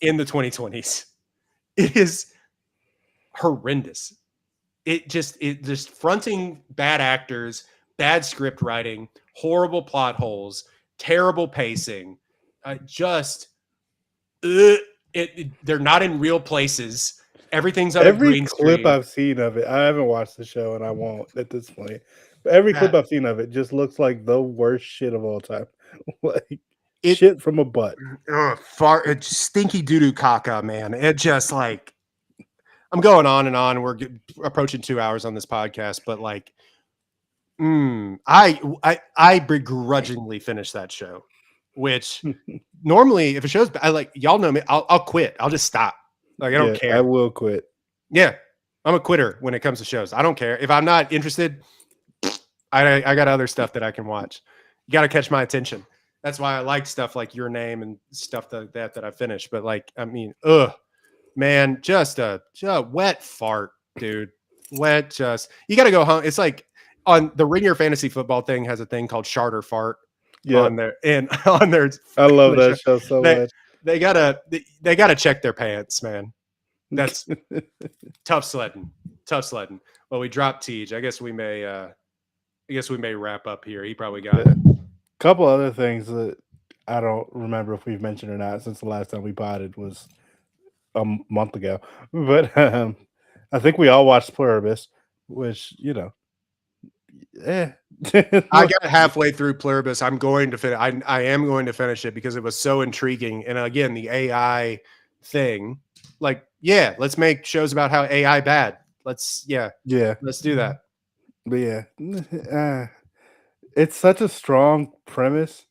in the 2020s. It is horrendous. It just fronting bad actors, bad script writing, horrible plot holes, terrible pacing. They're not in real places. Everything's on every a green clip screen. I've seen of it. I haven't watched the show, and I won't at this point. But every clip I've seen of it just looks like the worst shit of all time. Like shit from a butt. Stinky doo-doo caca, man. It just like I'm going on and on. We're approaching 2 hours on this podcast, but like, I begrudgingly finished that show, which normally if a show's y'all know me, I'll quit. I'll just stop. Like I don't care. I will quit. Yeah, I'm a quitter when it comes to shows. I don't care if I'm not interested. I got other stuff that I can watch. You got to catch my attention. That's why I like stuff like Your Name and stuff like that I finished. But like, I mean, man, just a wet fart, dude. Wet, you got to go home. It's like on the Ringer Fantasy Football thing has a thing called Charter Fart on there. And on their, I love that show so much. They gotta check their pants, man. That's tough sledding. Well, we dropped Tej. I guess we may wrap up here. He probably got a couple other things that I don't remember if we've mentioned or not since the last time we potted was a month ago. But I think we all watched Pluribus, which I got halfway through Pluribus. I'm going to finish. I am going to finish it because it was so intriguing. And again, the AI thing, like, yeah, let's make shows about how AI bad. Let's do that. But yeah, it's such a strong premise,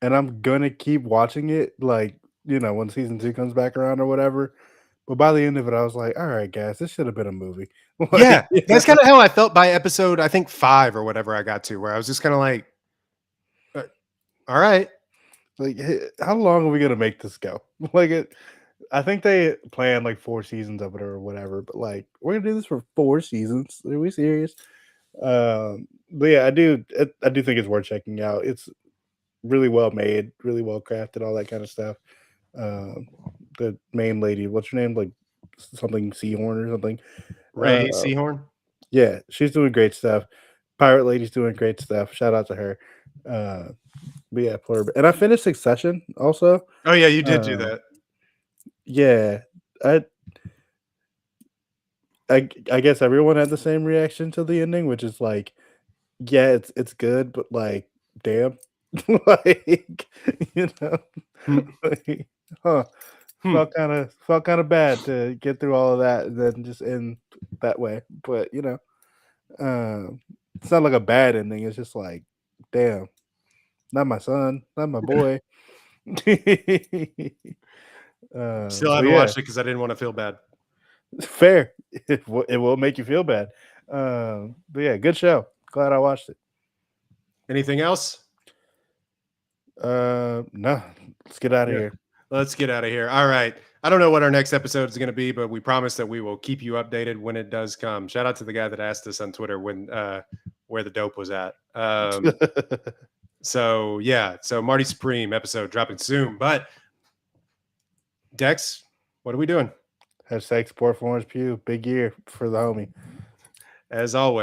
and I'm gonna keep watching it. Like, when season 2 comes back around or whatever. But by the end of it, I was like, all right, guys, this should have been a movie. Yeah, that's kind of how I felt by episode, I think 5 or whatever I got to, where I was just kind of like, all right. Like, how long are we going to make this go? I think they planned like 4 seasons of it or whatever, but like, we're going to do this for 4 seasons. Are we serious? But yeah, I do think it's worth checking out. It's really well made, really well crafted, all that kind of stuff. The main lady, what's her name? Like something Seahorn or something. Ray Seahorn. Yeah, she's doing great stuff. Pirate Lady's doing great stuff. Shout out to her. But yeah, and I finished Succession also. Oh yeah, you did do that. Yeah, I guess everyone had the same reaction to the ending, which is like, yeah, it's good, but like, damn, like, you know, like, felt kind of bad to get through all of that and then just end that way. But you know, it's not like a bad ending. It's just like, damn, not my son, not my boy. Still haven't watched it because I didn't want to feel bad. Fair. It will make you feel bad. But yeah, good show. Glad I watched it. Anything else? No. Let's get out of here. Let's get out of here. All right. I don't know what our next episode is going to be, but we promise that we will keep you updated when it does come. Shout out to the guy that asked us on Twitter when where the dope was at. So yeah, so Marty Supreme episode dropping soon. But Dex, what are we doing? #support Florence Pugh. Big year for the homie. As always.